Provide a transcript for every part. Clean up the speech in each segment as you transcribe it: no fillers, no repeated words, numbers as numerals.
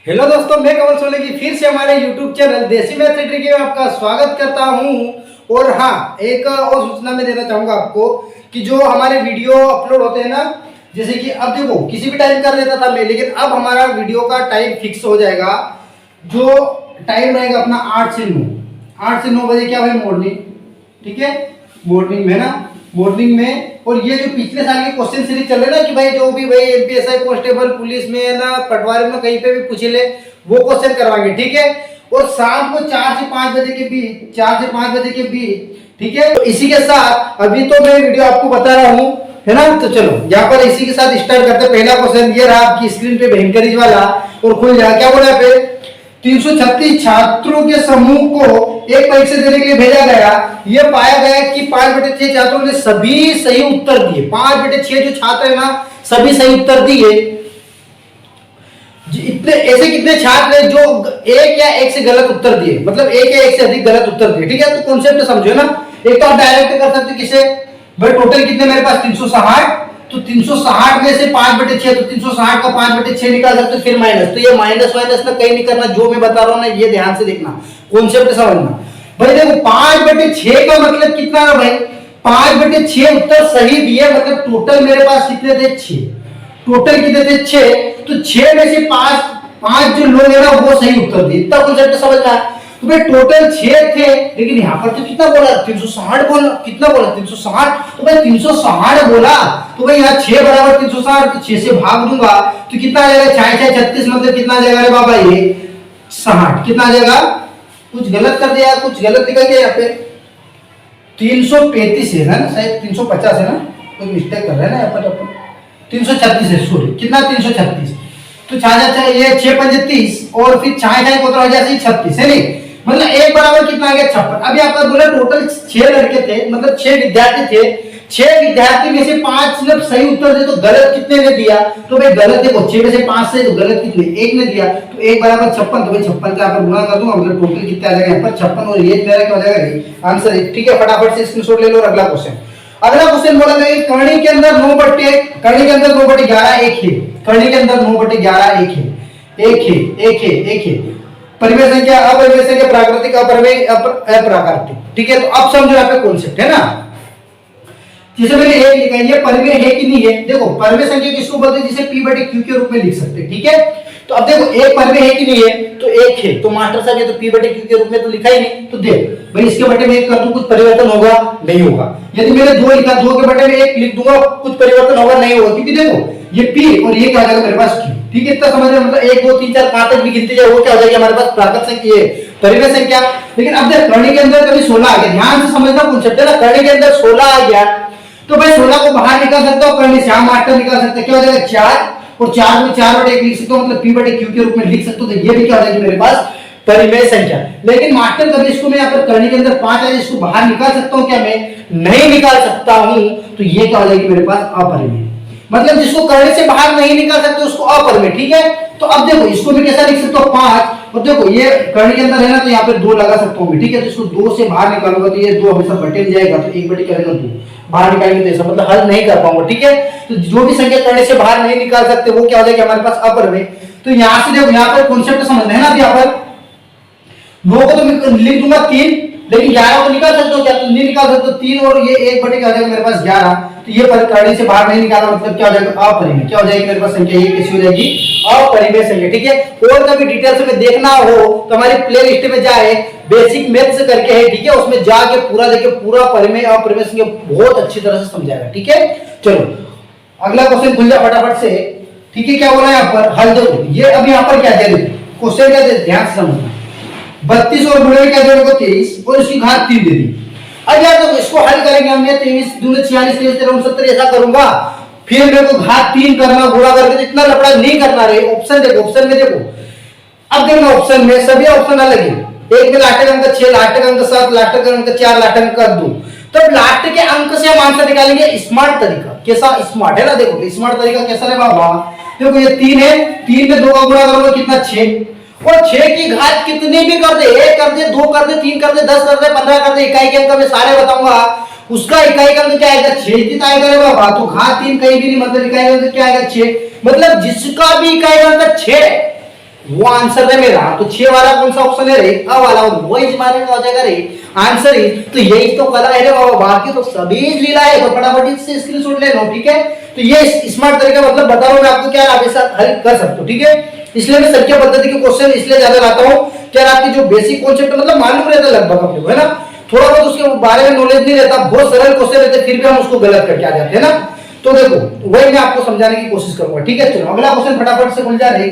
Hello दोस्तों, मैं कमल सोलंकी फिर से हमारे YouTube चैनल देसी मैथ ट्रिक में आपका स्वागत करता हूं। और हाँ, एक और सूचना मैं देना चाहूंगा आपको कि जो हमारे वीडियो अपलोड होते हैं ना, जैसे कि अब देखो किसी भी टाइम कर लेता था मैं, लेकिन अब हमारा वीडियो का टाइम फिक्स हो जाएगा। जो टाइम रहेगा अपना 8 से 9 बजे, क्या भाई, मॉर्निंग। ठीक है, मॉर्निंग में ना, मॉर्निंग में। और ये जो पिछले साल के क्वेश्चन सीरीज चल रहे ना कि भाई जो भी भाई एमपीएसआई कांस्टेबल पुलिस में ना, पटवारी में, कहीं पे भी पूछ ले, वो क्वेश्चन करवाएंगे। ठीक है, और शाम को 4 से 5 बजे के बीच, 4 से 5 बजे के बीच। ठीक है, तो इसी के साथ अभी तो मैं वीडियो आपको बता रहा हूँ, है ना। तो चलो यहाँ पर इसी के साथ स्टार्ट करते हैं। पहला क्वेश्चन ये रहा आपकी स्क्रीन पे, भयंकरीज वाला, और खुल जाएगा। क्या बोला पे, 336 छात्रों के समूह को एक परीक्षा देने के लिए भेजा गया। यह पाया गया कि 5/6 छात्रों ने सभी सही उत्तर दिए। 5/6 जो छात्र है ना, सभी सही उत्तर दिए। इतने ऐसे कितने छात्र हैं जो एक या एक से गलत उत्तर दिए, मतलब एक या एक से अधिक गलत उत्तर दिए। ठीक है, तो कॉन्सेप्ट समझो ना। एक तो आप डायरेक्ट कर सकते हो किसे, भाई टोटल कितने मेरे पास 360, तो 360 में से 5/6, तो 360 का 5/6 निकाल सकते हो, फिर माइनस। तो ये माइनस माइनस ना कहीं नहीं करना, जो मैं बता रहा हूं ना ये ध्यान से देखना, कॉन्सेप्ट समझना। भाई देखो 5/6 का मतलब कितना है भाई, 5/6 उत्तर सही दिए, मतलब टोटल मेरे पास कितने थे, 6। टोटल कितने थे, 6। तो 6 में से 5 जो लोग है ना वो सही उत्तर दिए। इतना कॉन्सेप्ट समझना है। तो भाई टोटल 6 थे, लेकिन यहाँ पर तो कितना बोला, 360 बोला। कितना बोला, 360। तो भाई 360 बोला, तो भाई यहाँ 6 बराबर 360, तो 6 से भाग दूंगा तो कितना आ जाएगा, 6 6 36, मतलब कितना आ जाएगा रे बाबा, ये 60। कितना आ जाएगा, कुछ गलत कर दिया, कुछ गलत लिखा गया यहाँ पे। 335 है ना, शायद 350 है ना, कोई मिस्टेक कर रहा है ना यहाँ पर अपन। 336 है, सॉरी, कितना, 336। तो 6 ये 6 5 30, और फिर 6 को तो आ जाए 36 है नहीं, मतलब एक बराबर कितना आ गया, 56। अभी आपका बोला टोटल 6 लड़के थे, मतलब 6 विद्यार्थी थे। 6 विद्यार्थी में से 5 जब सही उत्तर दे तो गलत कितने ने दिया, तो भाई गलत देखो 6 में से 5 से तो गलत कितने, 1 ने दिया। तो 1 बराबर 56, तो भाई 56 का आप गुणा कर दूंगा, मतलब टोटल कितना आ जाएगा यहाँ पर 56, और ये मेरा क्या हो जाएगा आंसर। ठीक है, फटाफट से स्क्रीनशॉट ले लो। अगला क्वेश्चन, अगला क्वेश्चन बोला गया करणी के अंदर 9/11 एक है। करणी के अंदर 9/11 एक है। परिमेय संख्या, अपरिमेय संख्या, प्राकृतिक, अपरिमेय, अप्राकृतिक। ठीक है, तो अब समझो यहाँ पे कॉन्सेप्ट है ना। जैसे मैंने एक लिखा है, ये परिमेय है कि नहीं है। देखो परिमेय संख्या किसको बोलते हैं, जिसे p/q के रूप में लिख सकते हैं। ठीक है, तो अब देखो एक परिमेय है कि नहीं है, तो एक है, तो मास्टर साहब ये तो p/q के रूप में तो लिखा ही नहीं। तो देख भाई इसके बटे में एक कर दूं, कुछ परिवर्तन होगा, नहीं होगा। यदि मैंने 2 लिखा, 2 के बटे में 1 लिख दूंगा, कुछ परिवर्तन होगा, नहीं होगा, क्योंकि देखो ये p और ये क्या आ जाएगा मेरे पास q। ठीक है, इतना समझ रहे, मतलब 1 2 3 4 5 तक भी गिनते जाए, वो क्या हो जाएगा हमारे पास, प्राकृत संख्या, ये परिमेय संख्या। लेकिन अब देख करणी के अंदर कभी 16 आ गया, ध्यान से समझना कॉन्सेप्ट है ना। करणी के अंदर 16 आ गया, तो भाई 16 को बाहर निकाल सकते हो, करणी से मास्टर निकाल सकते हैं, क्या हो जाएगा 4, और 4 में 4/1 लिख सकते हो, मतलब p/q के रूप में लिख सकते हो। तो ये भी क्या हो जाएगी मेरे पास, परिमेय संख्या। लेकिन मास्टर कभी इसको मैं यहाँ पर करणी के अंदर 5 है, इसको बाहर निकाल सकता हूँ क्या, मैं नहीं निकाल सकता हूँ। तो ये क्या हो जाएगी मेरे पास, अपरिमेय, मतलब जिसको करणी से बाहर नहीं निकाल सकते उसको अपरिमेय। ठीक है, तो अब देखो इसको मैं कैसा लिख सकता हूँ, 5, और देखो ये करणी के अंदर है ना, तो यहाँ पे 2 लगा सकता हूँ। ठीक है, तो इसको 2 से बाहर निकालूंगा तो ये 2 हमेशा बटे में जाएगा, तो 1 बटे क्या रहेगा 2, बाहर निकालेंगे तो ऐसा मतलब हल नहीं कर पाऊंगा। ठीक है, तो जो भी संख्या करणी से बाहर नहीं निकाल सकते वो क्या हो जाएगा हमारे पास, अपरिमेय। तो यहाँ से देखो, यहाँ पर कॉन्सेप्ट समझना है ना। अभी यहाँ पर 9 को तो मैं लिख दूंगा 3, लेकिन 11 को निकाल सकते हो क्या, तो नहीं निकाल सकते, 3 और ये 1 बटे क्या हो जाएगा मेरे पास 11। तो ये करणी से बाहर नहीं निकाला, मतलब क्या हो जाएगा, अपरिमेय। क्या हो जाएगी मेरे पास संख्या, ये कैसी हो जाएगी, अपरिमेय संख्या। ठीक है, और कभी डिटेल्स में देखना हो तो हमारी प्लेलिस्ट में जाए, बेसिक मैथ्स करके है। ठीक है, उसमें जाके पूरा देखिए, पूरा परिमेय अपरिमेय संख्या बहुत अच्छी तरह से समझाएगा। ठीक है, चलो अगला क्वेश्चन खुल जाए फटाफट से। ठीक है, क्या बोला यहाँ पर, हल दो। ये अब यहाँ पर क्या दे रहे क्वेश्चन, क्या दे, ध्यान से समझना। 32 और गुणे क्या दे रहे 23, और इसकी घात 3 दे दी। अब यार तो इसको हल करेंगे हमने, 23 दूनी 46, 23 13 69 ऐसा करूंगा, फिर मेरे को घात 3 करना, गुणा करके, तो इतना लफड़ा नहीं करना रे। ऑप्शन देखो, ऑप्शन में देखो, अब देखना ऑप्शन में सभी ऑप्शन अलग है। एक में लास्ट का अंक 6, लास्ट का अंक 7, लास्ट का अंक 4, लास्ट का अंक 2। तब लास्ट के अंक से हम आंसर निकालेंगे स्मार्ट तरीका। कैसा स्मार्ट है ना, देखो स्मार्ट तरीका कैसा है बाबा। देखो ये 3 है, 3 में 2 का गुणा करोगे कितना, 6, और 6 की घात कितनी भी कर दे, 1 कर दे, 2 कर दे, 3 कर दे, 10 कर दे, 15 कर दे, इकाई के अंक में सारे बताऊंगा, उसका इकाई का अंक क्या आएगा, 6 कितना आएगा रे बाबा। तो घात 3 कहीं भी नहीं, मतलब इकाई का अंक क्या आएगा 6, मतलब जिसका भी इकाई का अंक 6, वो आंसर है मेरा। तो 6 वाला कौन सा ऑप्शन है रे? अ वाला। और वो इज माने का हो जाएगा रे आंसर इज। तो यही तो कला है रे बाबा, बाकी तो सभी लीला है। तो फटाफट से स्क्रीनशॉट ले लो, ठीक है। तो ये स्मार्ट तरीका मतलब बता रहा हूं मैं आपको, क्या आप ऐसा हल कर सकते हो, ठीक है। इसलिए मैं संख्या पद्धति के क्वेश्चन इसलिए ज्यादा लाता हूं, क्या आपकी जो बेसिक कॉन्सेप्ट मतलब मालूम रहता है लगभग अपने को, है ना। थोड़ा बहुत उसके बारे में नॉलेज नहीं रहता, बहुत सरल क्वेश्चन रहते, फिर भी हम उसको गलत करके आ जाते हैं ना। तो देखो वही मैं आपको समझाने की कोशिश करूंगा, ठीक है। चलो अगला क्वेश्चन फटाफट से खुल जा रही।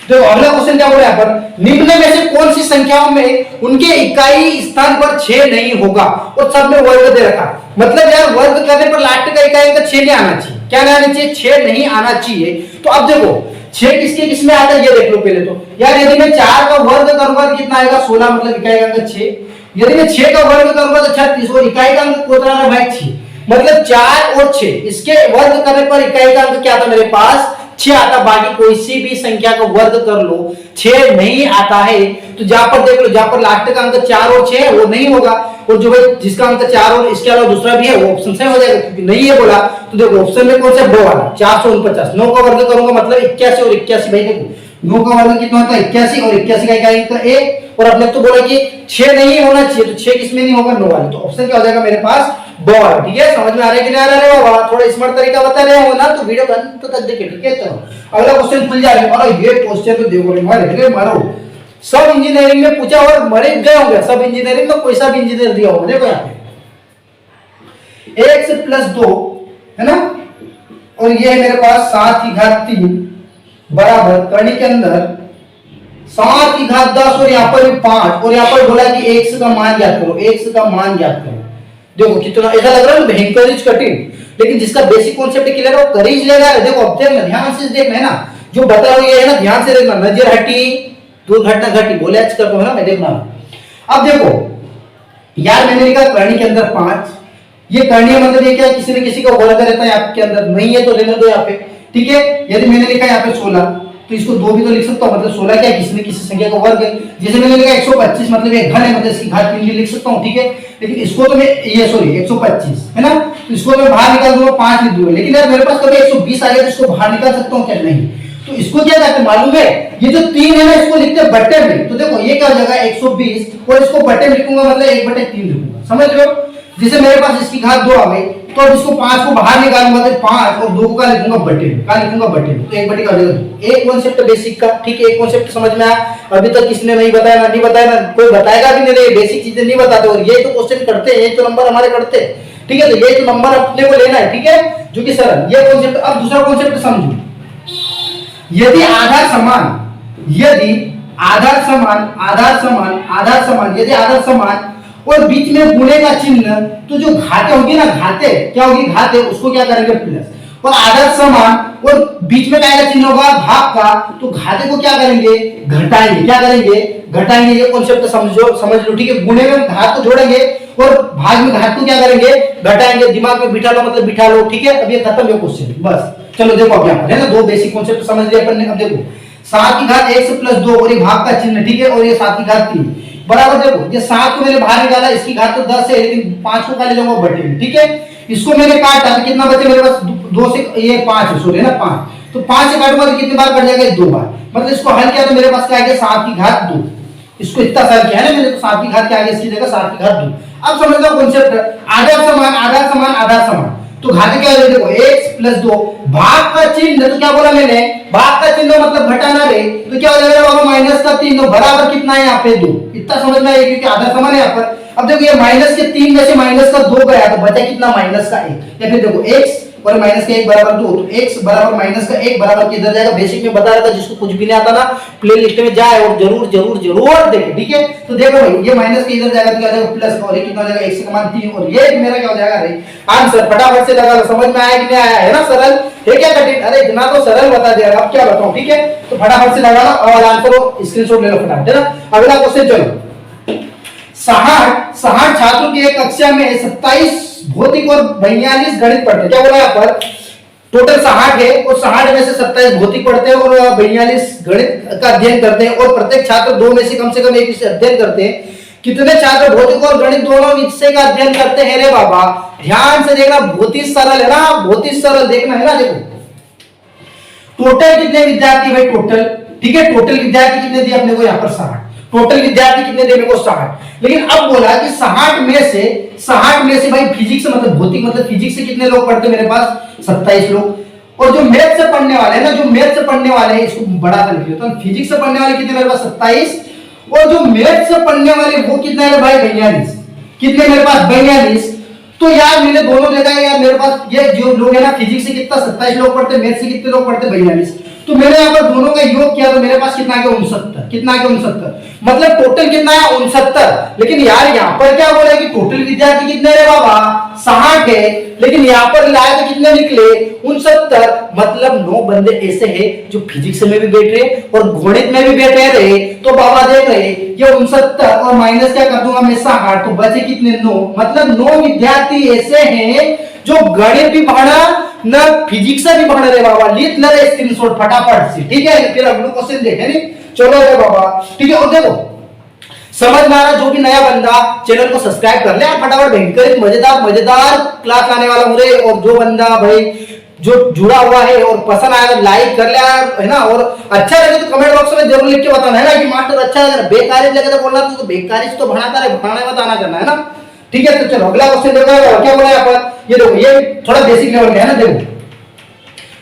तो अगला क्वेश्चन क्या बोल रहा है यहाँ पर, निम्न में से कौन सी संख्याओं में उनके इकाई स्थान पर 6 नहीं होगा, और सब में वर्ग दे रखा। मतलब यार वर्ग करने पर लास्ट का इकाई अंक 6 नहीं आना चाहिए। क्या नहीं आना चाहिए? 6 नहीं आना चाहिए। तो अब देखो 6 किसके किस में आता है ये देख लो पहले। तो यार यदि मैं 4 का वर्ग करूंगा तो कितना आएगा? 16, मतलब इकाई का अंक 6। यदि मैं 6 का वर्ग करूंगा तो 36, और इकाई का अंक कितना है भाई? 6। मतलब 4 और 6 इसके वर्ग करने पर इकाई का अंक क्या आता मेरे पास? 6 आता। बाकी कोई सी भी संख्या का वर्ग कर लो 6 नहीं आता है। तो जहां पर देख लो, जहां पर लास्ट का अंक 4 और 6 है वो नहीं होगा, और जो भाई जिसका अंक 4 और इसके अलावा दूसरा भी है वो ऑप्शन सही हो जाएगा, क्योंकि नहीं है बोला। तो देखो ऑप्शन में कौन सा? 2 वाला 449। 9 का वर्ग करूंगा मतलब 81, और 81 भाई देखो 9 का वर्ग कितना होता है? 81, और 81 का इकाई अंक 1। और अपने तो बोला कि 6 नहीं होना चाहिए, तो 6 किसमें नहीं होगा? 9 वाले। तो ऑप्शन क्या हो जाएगा मेरे पास? 2 वाला, ठीक है। समझ में आ रहा है कि नहीं आ रहा है बाबा? थोड़ा स्मार्ट तरीका बता रहे हो ना, तो वीडियो बंद तो तक देखिए, ठीक है। चलो अगला क्वेश्चन खुल जा रहा है। और ये क्वेश्चन तो देखो रे मारो, सब इंजीनियरिंग में पूछा और मरे गए होंगे। सब इंजीनियरिंग में कोई सा भी इंजीनियर दिया होगा। देखो यहाँ पे x प्लस 2 है ना, और ये है मेरे पास 7 की घात 3 बराबर कड़ी के अंदर 7 की घात 10, और यहाँ पर 5, और यहाँ पर बोला कि x का मान ज्ञात करो। x का मान ज्ञात करो। देखो कितना ऐसा लग रहा है भयंकर कठिन, लेकिन जिसका बेसिक कॉन्सेप्ट क्लियर है वो कर ही लेगा। देखो अब देखना, ध्यान से देखना है ना, जो बता रहा हूं ये है ना, ध्यान से देखना। नजर हटी दुर्घटना घटी, बोले आज करता हूं ना मैं, देखना। अब देखो यार मैंने लिखा करणी के अंदर 5, ये करणी मतलब ये क्या? किसी न किसी का वर्ग रहता है आपके अंदर, नहीं है तो रहने दो यहाँ पे, ठीक है। यदि मैंने लिखा यहाँ पे 16, तो इसको 2 भी तो लिख सकता हूँ, मतलब 16 क्या? किसी न किसी संख्या का वर्ग है। जैसे मैंने लिखा 125, मतलब ये घन है, मतलब इसकी घात 3 भी लिख सकता हूँ, ठीक है। लेकिन इसको तो मैं ये सॉरी 125 है ना, तो इसको मैं बाहर निकाल दूंगा, 5 लिख दूंगा। लेकिन यार मेरे पास कभी 120 आ गया तो इसको बाहर निकाल सकता हूँ क्या? नहीं। तो इसको क्या कहते हैं मालूम है? ये जो 3 है ना, इसको लिखते हैं बट्टे में। तो देखो ये क्या हो जाएगा? 120, और इसको बट्टे में लिखूंगा मतलब 1/3 लिखूंगा, समझ रहे हो। जैसे मेरे पास इसकी घात 2 आ गई, तो अब इसको 5 को बाहर निकालूंगा तो 5, और 2 को क्या लिखूंगा? बट्टे में। क्या लिखूंगा? बट्टे में। तो 1/2 का हो जाएगा। एक कॉन्सेप्ट बेसिक का, ठीक है। एक कॉन्सेप्ट समझ में आया। अभी तक किसने नहीं बताया ना, नहीं बताया ना, कोई बताएगा भी नहीं, बेसिक चीजें नहीं बताते, और ये तो क्वेश्चन करते हैं, ये तो नंबर हमारे करते हैं, ठीक है। तो ये तो नंबर अपने को लेना है, ठीक है, जो कि सरल ये कॉन्सेप्ट। अब दूसरा कॉन्सेप्ट समझो, यदि आधार समान, यदि आधार समान, आधार समान, आधार समान, यदि आधार समान और बीच में गुणे का चिन्ह, तो जो घाते होगी ना, घाते क्या होगी? घाते, उसको क्या करेंगे? प्लस। और आधार समान और बीच में क्या चिन्ह होगा? भाग का, तो घाते को क्या करेंगे? घटाएंगे। क्या करेंगे? घटाएंगे। ये कॉन्सेप्ट समझो, समझ लो, ठीक है। गुणे में घात को जोड़ेंगे और भाग में घात को क्या करेंगे? घटाएंगे। दिमाग में बिठा लो, मतलब बिठा लो, ठीक है। अब ये खत्म है क्वेश्चन, बस। चलो देखो अब यहाँ पर है ना, 2 बेसिक कॉन्सेप्ट समझ लिया अपन ने। अब देखो 7 की घात 1 प्लस 2, और ये भाग का चिन्ह, ठीक है, और ये 7 की घात 3 बराबर। देखो ये 7 को मैंने बाहर निकाला, इसकी घात तो 10 है, लेकिन 5 को क्या ले जाऊंगा? बट्टे में, ठीक है। इसको मैंने काटा तो कितना बचे मेरे पास? 2 से ये 5 है, सॉरी है ना 5, तो 5 से काटूंगा तो कितनी बार कट जाएगा? 2 बार। मतलब इसको हल किया तो मेरे पास क्या आ गया? 7 की घात 2। इसको इतना सरल किया है ना मैंने, तो 7 की घात क्या आ गया? इसकी जगह 7 की घात 2। अब समझ लो कॉन्सेप्ट, आधार समान, आधार समान, आधार समान, तो घाते क्या है? देखो x प्लस 2, भाग का चिन्ह, तो क्या बोला मैंने? भाग का चिन्ह मतलब घटाना रे, तो क्या हो जाएगा बाबा? माइनस का 3, तो बराबर कितना है यहाँ पे? 2। इतना समझ में आया, क्योंकि आधा समान है यहाँ पर। अब देखो ये माइनस के 3 में से माइनस का 2 गया, तो बचा कितना? माइनस का 1। या फिर देखो x और माइनस का 1 बराबर 2, तो x बराबर माइनस का 1 बराबर किधर जाएगा? बेसिक में बता रहा था, जिसको कुछ भी नहीं आता ना, प्लेलिस्ट में जाए और जरूर जरूर जरूर देखे, ठीक है। तो देखो भाई ये माइनस के इधर जाएगा तो क्या हो जाएगा? प्लस का, और ये कितना हो जाएगा? x का मान 3, और ये मेरा क्या हो जाएगा? रे आंसर। फटाफट से लगा लो, समझ में आया कि नहीं आया? है ना सरल? है क्या कठिन? अरे इतना तो सरल बता दिया, अब क्या बताऊं, ठीक है। तो फटाफट से लगा लो और आंसर को स्क्रीनशॉट ले लो फटाफट, है ना। अगला क्वेश्चन चलो। 60 छात्रों की एक कक्षा में 27 भौतिक और 42 गणित पढ़ते हैं। क्या बोला यहाँ पर? टोटल 60 है, और 60 में से 27 भौतिक पढ़ते हैं और 42 गणित का अध्ययन करते हैं, और प्रत्येक छात्र 2 में से कम एक विषय अध्ययन करते हैं। कितने छात्र भौतिक और गणित दोनों विषय का अध्ययन करते हैं रे बाबा? ध्यान से देखना, बहुत ही सरल है ना, बहुत ही सरल देखना है ना। देखो टोटल कितने विद्यार्थी भाई? टोटल, ठीक है। टोटल विद्यार्थी कितने दिए अपने को यहाँ पर 60, टोटल विद्यार्थी कितने दिए मेरे को 60। लेकिन अब बोला कि 60 में से भाई फिजिक्स मतलब भौतिक मतलब फिजिक्स से कितने लोग पढ़ते मेरे पास 27 लोग, और जो मैथ से पढ़ने वाले हैं ना, जो मैथ से पढ़ने वाले हैं इसको बढ़ा कर लिखिए, तो फिजिक्स से पढ़ने वाले कितने मेरे पास 27, और जो मैथ से पढ़ने वाले वो कितने है भाई 42, कितने मेरे पास 42। तो यार मैंने दोनों देखा है यार, मेरे पास ये जो लोग है ना फिजिक्स से कितना 27 लोग पढ़ते, मैथ से कितने लोग पढ़ते 42, तो मैंने यहाँ पर दोनों का योग किया तो मेरे पास कितना आ गया 69, कितना आ गया 69, मतलब टोटल कितना है 69। लेकिन यार यहाँ पर क्या बोला कि टोटल विद्यार्थी कितने रे बाबा 60 है, लेकिन यहाँ पर लाए तो कितने निकले 69, मतलब 9 बंदे ऐसे हैं जो फिजिक्स में भी बैठ रहे और गणित में भी बैठे रहे। तो बाबा देख रहे ये 69 और माइनस क्या कर दूंगा मैं 60, तो बचे कितने 9, मतलब 9 विद्यार्थी ऐसे हैं जो गणित भी पढ़ा न फिजिक्स भी पढ़ रहे बाबा। लिख ले स्क्रीनशॉट फटाफट से, ठीक है। फिर अगला क्वेश्चन देखे नहीं, चलो रे बाबा, ठीक है। और देखो समझ में आ रहा, जो भी नया बंदा चैनल को सब्सक्राइब कर ले फटाफट, भयंकर मजेदार क्लास आने वाला मुझे, और जो बंदा भाई जो जुड़ा हुआ है और पसंद आया लाइक कर ले है ना, और अच्छा लगे तो कमेंट बॉक्स में जरूर लिख के बताना है ना कि मास्टर अच्छा लगे, बेकारी लगे तो बोलना, तो बेकारी तो भड़ाता रहे, भड़ाने मत आना करना है ना, ठीक है। तो चलो अगला क्वेश्चन देखो क्या बोला यहाँ पर, ये देखो ये थोड़ा बेसिक लेवल का है ना, देखो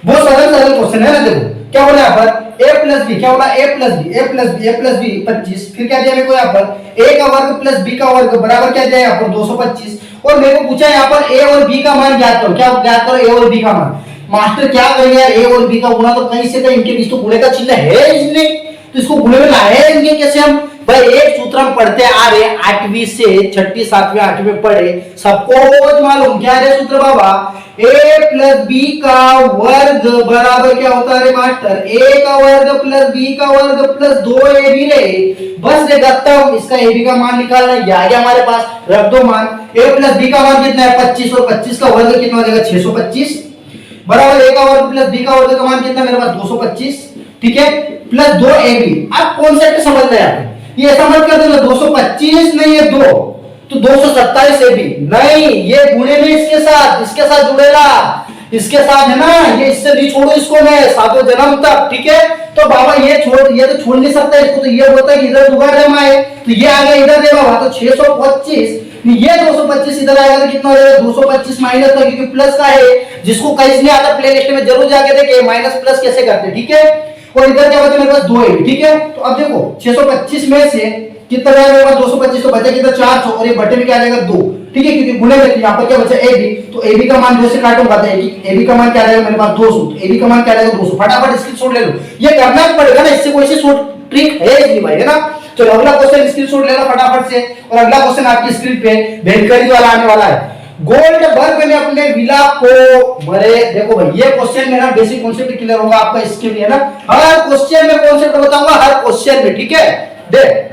बहुत सरल क्वेश्चन है ना। देखो क्या बोला यहाँ पर a प्लस बी, क्या बोला a प्लस बी 25, फिर क्या दिया मेरे को यहाँ पर a का वर्ग प्लस b का वर्ग बराबर क्या दिया यहाँ पर 225, और मेरे को पूछा यहाँ पर a और b का मान ज्ञात करो, क्या ज्ञात करो a और b का मान। मास्टर क्या करेंगे यार, a और b का गुणा तो कहीं से कहीं इनके बीच तो गुणे का चिन्ह है इसमें, तो इसको गुणे में लाए इनके कैसे हम भाई। एक सूत्र हम पढ़ते आ रहे 8वीं से 6ठी 7वीं 8वीं पढ़े, सबको मालूम क्या है सूत्र बाबा, a प्लस बी का वर्ग बराबर क्या होता है मास्टर, a का वर्ग प्लस b का वर्ग प्लस 2ab रे, बस रे गत्ता इसका ab का मान निकालना है, आ गया हमारे पास, रख दो मान। a प्लस b का मान कितना है 25, और 25 का वर्ग कितना हो जाएगा 625, बराबर a का वर्ग प्लस b का वर्ग का मान कितना मेरे पास 225, ठीक है, प्लस 2ab। अब कॉन्सेप्ट समझना है, ये ऐसा मत कर देना 225 नहीं है 2, तो 227 ab नहीं, ये गुणे में इसके साथ जुड़ेगा, इसके साथ है ना, ये इससे नहीं छोड़ो इसको मैं सातों जन्म तक, ठीक है। तो बाबा ये तो छोड़ नहीं सकता इसको, तो ये होता है कि इधर दुबारा जमा है, तो ये आ गया इधर दे बाबा, तो 625, ये 225 इधर आएगा तो कितना हो जाएगा 225 माइनस का, क्योंकि प्लस का है, जिसको कहीं नहीं आता प्ले लिस्ट में जरूर जाके देखे माइनस प्लस कैसे करते, ठीक है। और इधर क्या बचा मेरे पास 2 ab, ठीक है। तो अब देखो 625 में से कितना आएगा मेरे पास 225, तो बचा कितना 400, और ये बटे में क्या आ जाएगा 2, ठीक है, क्योंकि गुणे में यहाँ पर क्या बचा ab, तो ab का मान 2 से काटूंगा तो ab का मान क्या आएगा मेरे पास 200, तो ab का मान क्या आएगा 200, फटाफट स्क्रीनशॉट ले लो, ये करना पड़ेगा ना, इससे कोई सी शॉर्ट ट्रिक है नहीं भाई, है ना। चलो अगला क्वेश्चन स्क्रीनशॉट ले लो फटाफट से, और अगला क्वेश्चन आपकी स्क्रीन पे बेहतरीन वाला आने वाला है। गोल्डबर्ग ने अपने विला को मरे, देखो भाई ये क्वेश्चन में ना बेसिक कॉन्सेप्ट क्लियर होगा आपका इसके लिए ना, हर क्वेश्चन में कॉन्सेप्ट बताऊंगा हर क्वेश्चन में, ठीक है। देख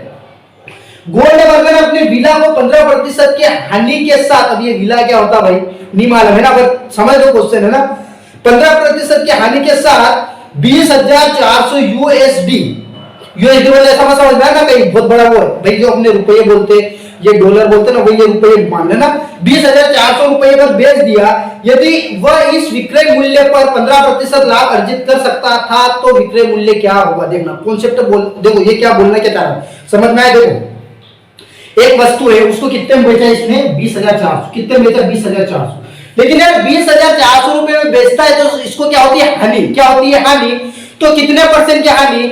गोल्डबर्ग ने अपने विला को 15% की हानि के साथ, अब ये विला क्या होता भाई नहीं मालूम है ना, पर समझ लो क्वेश्चन है ना, 15% की हानि के साथ 20,400 यूएसडी बोले ऐसा समझ में ना, कहीं बहुत बड़ा वो भाई जो अपने रुपये बोलते ये डॉलर बोलते ना, वही ये रुपये मान लेना, 20,400 रुपये पर बेच दिया। यदि वह इस विक्रय मूल्य पर 15% लाभ अर्जित कर सकता था तो विक्रय मूल्य क्या होगा, देखना कॉन्सेप्ट बोल, देखो ये क्या बोलना क्या चाह रहा है समझ में आया। देखो एक वस्तु है, उसको कितने में बेचा इसने 20,400, कितने में बेचा 20,400, लेकिन यार 20,400 रुपए में बेचता है तो इसको क्या होती है हानि, क्या होती है हानि, तो कितने परसेंट की हानि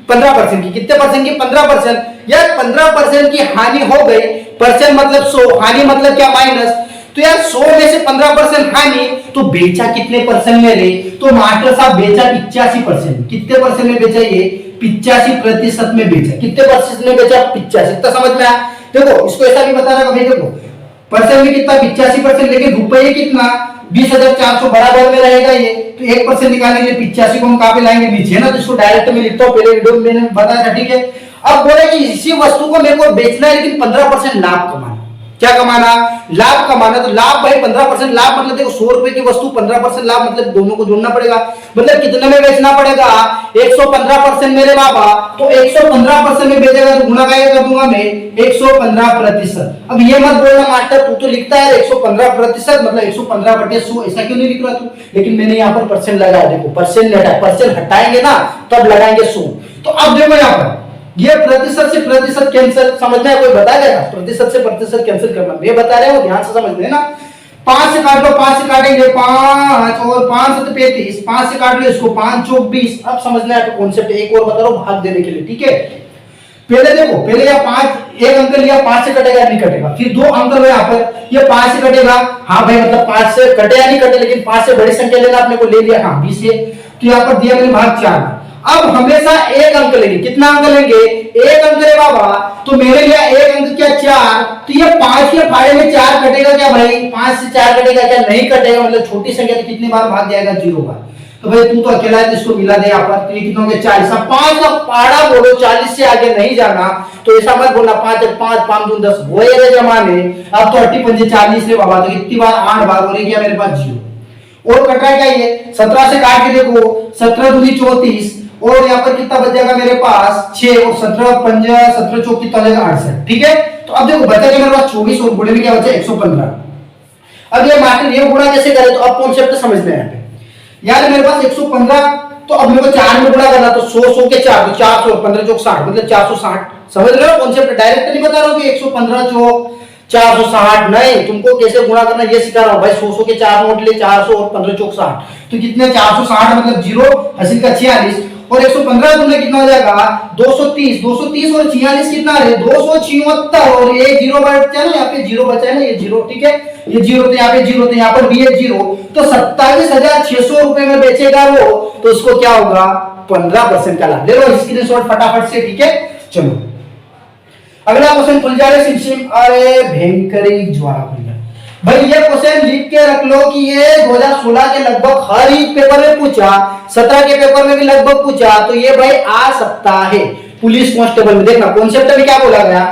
15% की, कितने परसेंट की 15%, यार 15% की हानि हो गई, परसेंट मतलब 100, हानि मतलब क्या माइनस, तो यार 100 में से 15% हानि, तो बेचा कितने परसेंट में रे, तो मास्टर साहब बेचा 85%, कितने परसेंट में बेचा ये 85% में बेचा, कितने परसेंट में बेचा 85, तो समझ में आया। देखो इसको ऐसा भी बताना भाई, देखो परसेंट में कितना 85%, लेकिन रुपये कितना 20,400 बराबर में रहेगा ये, तो 1% निकालने के लिए 85 को हम कहां पे लाएंगे नीचे ना, तो इसको डायरेक्ट में लिखता हूं, पहले वीडियो में मैंने बताया था, ठीक है। अब बोले कि इसी वस्तु को मेरे को बेचना है लेकिन 15% लाभ कमाना, क्या कमाना, लाभ कमाना। तो लाभ भाई 15% लाभ, मतलब देखो 100 रुपए की वस्तु 15% लाभ, मतलब दोनों को जोड़ना पड़ेगा। मतलब कितने में बेचना पड़ेगा, 115% मेरे बाबा। तो 115% में बेचेगा तो गुणा क्या कर दूंगा मैं, 115%। अब ये मत बोलना मास्टर तू तो लिखता है 115%, मतलब 115/100, ऐसा क्यों नहीं लिख रहा तू। लेकिन मैंने यहाँ पर परसेंट लगाया, देखो परसेंट हटा, परसेंट हटाएंगे ना तब लगाएंगे 100। तो अब देखो यहाँ पर ये प्रतिशत से प्रतिशत कैंसिल, समझना है, कोई बता देगा प्रतिशत से प्रतिशत कैंसिल करना, मैं बता रहा हूँ ध्यान से समझ लेना। 5 से काट लो, 5 से काटेंगे 5 और 5 से 35, 5 से काट लो इसको, 5 चौक 20। अब समझना है कॉन्सेप्ट, एक और बता रहा हूँ भाग देने के लिए, ठीक है। पहले देखो, पहले या 5 एक अंक लिया, 5 से कटेगा नहीं कटेगा, फिर 2 अंक लो यहाँ पर, ये 5 से कटेगा, हाँ भाई मतलब 5 से कटे या नहीं कटे, लेकिन 5 से बड़ी संख्या लेना अपने को ले लिया, हाँ 20 से, तो यहाँ पर दिया मैंने भाग 4। अब हमेशा एक अंक लेंगे, कितना अंक लेंगे, एक अंक रे बाबा। तो मेरे लिए एक अंक क्या 4, तो ये 5 के फाड़े में 4 कटेगा क्या भाई, 5 से 4 कटेगा क्या, नहीं कटेगा, मतलब छोटी संख्या तो कितनी बार भाग जाएगा, 0 बार। तो भाई तू तो अकेला है, इसको मिला दे यहाँ पर, तो ये कितना हो गया 40। अब 5 का पहाड़ा बोलो, 40 से आगे नहीं जाना, तो ऐसा मत बोलना 5 5 5 दून 10 वो ये जमाने। अब तो 80 पंजे 40 रे बाबा, तो कितनी बार 8 बार बोले क्या मेरे पास 0। और कट रहा है क्या ये 17 से काट के देखो, 17 दूनी 34, और यहाँ पर कितना बच जाएगा मेरे पास 6, और 17 पंजा 17 चौक कितना हो जाएगा 68, ठीक है। तो अब देखो बचा क्या मेरे पास 24, और गुणे में क्या बचा 115। अब ये मास्टर ये गुणा कैसे करे, तो अब कॉन्सेप्ट समझना है यहाँ पे। यार मेरे पास 115, तो अब मेरे को 4 में गुणा करना, तो 100 के 4, तो 400, 15 चौक 60, मतलब 460। समझ रहे हो कॉन्सेप्ट, डायरेक्ट नहीं बता रहा हूँ कि 115 चौक 460, नहीं, तुमको कैसे गुणा करना ये सिखा रहा हूँ भाई। 100 के 4 नोट ले, 400 और 15 चौक 60, तो कितने 460 मतलब 0 हसीन का 46, और 115 तुमने कितना हो जाएगा 230, 230 और 46 कितना है 276, और ये 0 बचा है ना, यहाँ पे 0 बचा है ना, ये 0, ठीक है, ये 0 तो यहाँ पे 0, तो यहाँ पर भी है 0, तो 27,600 रुपए में बेचेगा वो, तो उसको क्या होगा 15% का लाभ। ले लो स्क्रीनशॉट फटाफट से, ठीक है। चलो अगला क्वेश्चन खुल जा रहे सिम, अरे भयंकरी ज्वाला खुल गया भाई। ये क्वेश्चन लिख के रख लो कि ये 2016 के लगभग हर एक पेपर में पूछा, 17 के पेपर में भी लगभग पूछा, तो ये भाई आ सकता है पुलिस कांस्टेबल में। देखना कॉन्सेप्ट में क्या बोला गया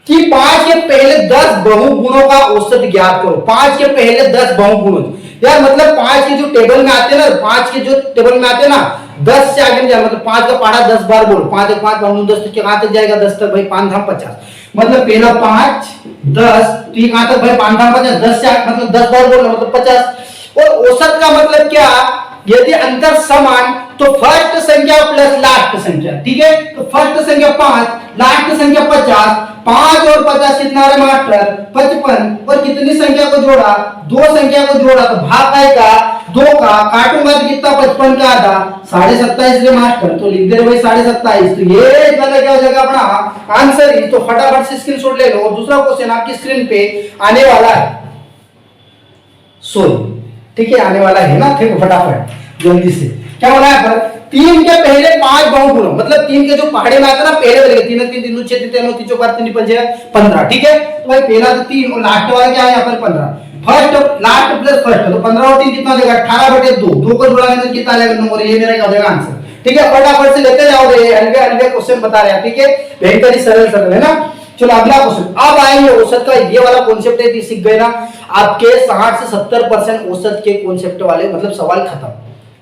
कि 5 के पहले 10 बहुगुणों का औसत ज्ञात करो। 5 के पहले 10 बहुगुणों, यार मतलब 5 के जो टेबल में आते हैं ना, 5 के जो टेबल में आते हैं ना, 10 से आगे नहीं जाना, मतलब 5 का पहाड़ा 10 बार बोलो, 5 1 5 5 10 तक कहां तक जाएगा 10 तक भाई, 5 धाम 50, मतलब पहला 5 10, तो ये कहां तक भाई 5 धाम 50, 10 से मतलब 10 बार बोलना मतलब 50। और औसत का मतलब क्या, यदि अंतर समान तो फर्स्ट संख्या प्लस लास्ट संख्या, ठीक है। तो फर्स्ट संख्या 5, लास्ट संख्या 50, 5 और 50 कितना है मास्टर 55, और कितनी संख्या को जोड़ा 2 संख्या को जोड़ा, तो भाग आएगा 2 का, काटूंगा तो कितना 55 का आधा 27.5 रे मास्टर, तो लिख दे भाई 27.5। तो ये वाला क्या हो जाएगा अपना आंसर ही। तो फटाफट से स्क्रीनशॉट ले लो, और दूसरा क्वेश्चन आपकी स्क्रीन पे आने वाला है, सॉरी ठीक है आने वाला है ना, देखो फटाफट जल्दी से क्या बोला है पर 3 के पहले 5 बहुगुणों, मतलब 3 के जो पहाड़े में आता ना पहले वाले 3 3 3 6 3 3 4 5 15, ठीक है। तो भाई पहला तो 3 और लास्ट वाला क्या है यहाँ पर 15, फर्स्ट लास्ट प्लस फर्स्ट, तो 15 और 3 कितना देगा 18/2, 2 को जोड़ा तो कितना आएगा 9, और ये मेरा क्या हो जाएगा आंसर, ठीक है। फटाफट से लेते जाओ रे, अलग अलग क्वेश्चन बता रहे हैं, ठीक है, बेहतरीन सरल सरल है ना। चलो अगला क्वेश्चन, अब आएंगे औसत का, ये वाला कॉन्सेप्ट है सीख गए ना आपके 60 से 70% औसत के कॉन्सेप्ट वाले, मतलब सवाल खत्म।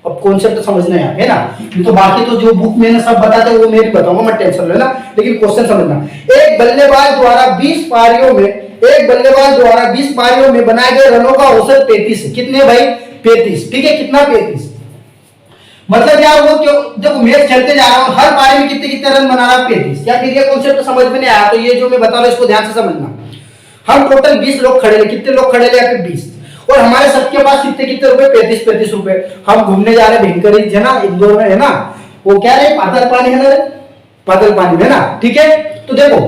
अब कॉन्सेप्ट समझना है ना, तो बाकी तो जो बुक में ना सब बताते हैं वो मैं भी बताऊंगा, मत टेंशन लेना, लेकिन क्वेश्चन समझना। एक बल्लेबाज द्वारा 20 पारियों में, एक बल्लेबाज द्वारा 20 पारियों में बनाए गए रनों का औसत 35 है। कितने भाई 35, ठीक है, कितना 35, मतलब यार वो क्यों, जब मैच खेलते जा रहा हूं हर पारी में कितने कितने रन बना रहा है 35, या फिर ये कॉन्सेप्ट समझ में नहीं आया, तो ये जो मैं बता रहा हूं इसको ध्यान से समझना। हम टोटल 20 लोग खड़े हैं, कितने लोग खड़े हैं 20, और हमारे सबके पास कितने कितने रुपए 35 रुपए। हम घूमने जा रहे हैं भिंकरी है ना, इंदौर में है ना, वो क्या है पाताल पानी है ना, पाताल पानी में ना, ठीक है। तो देखो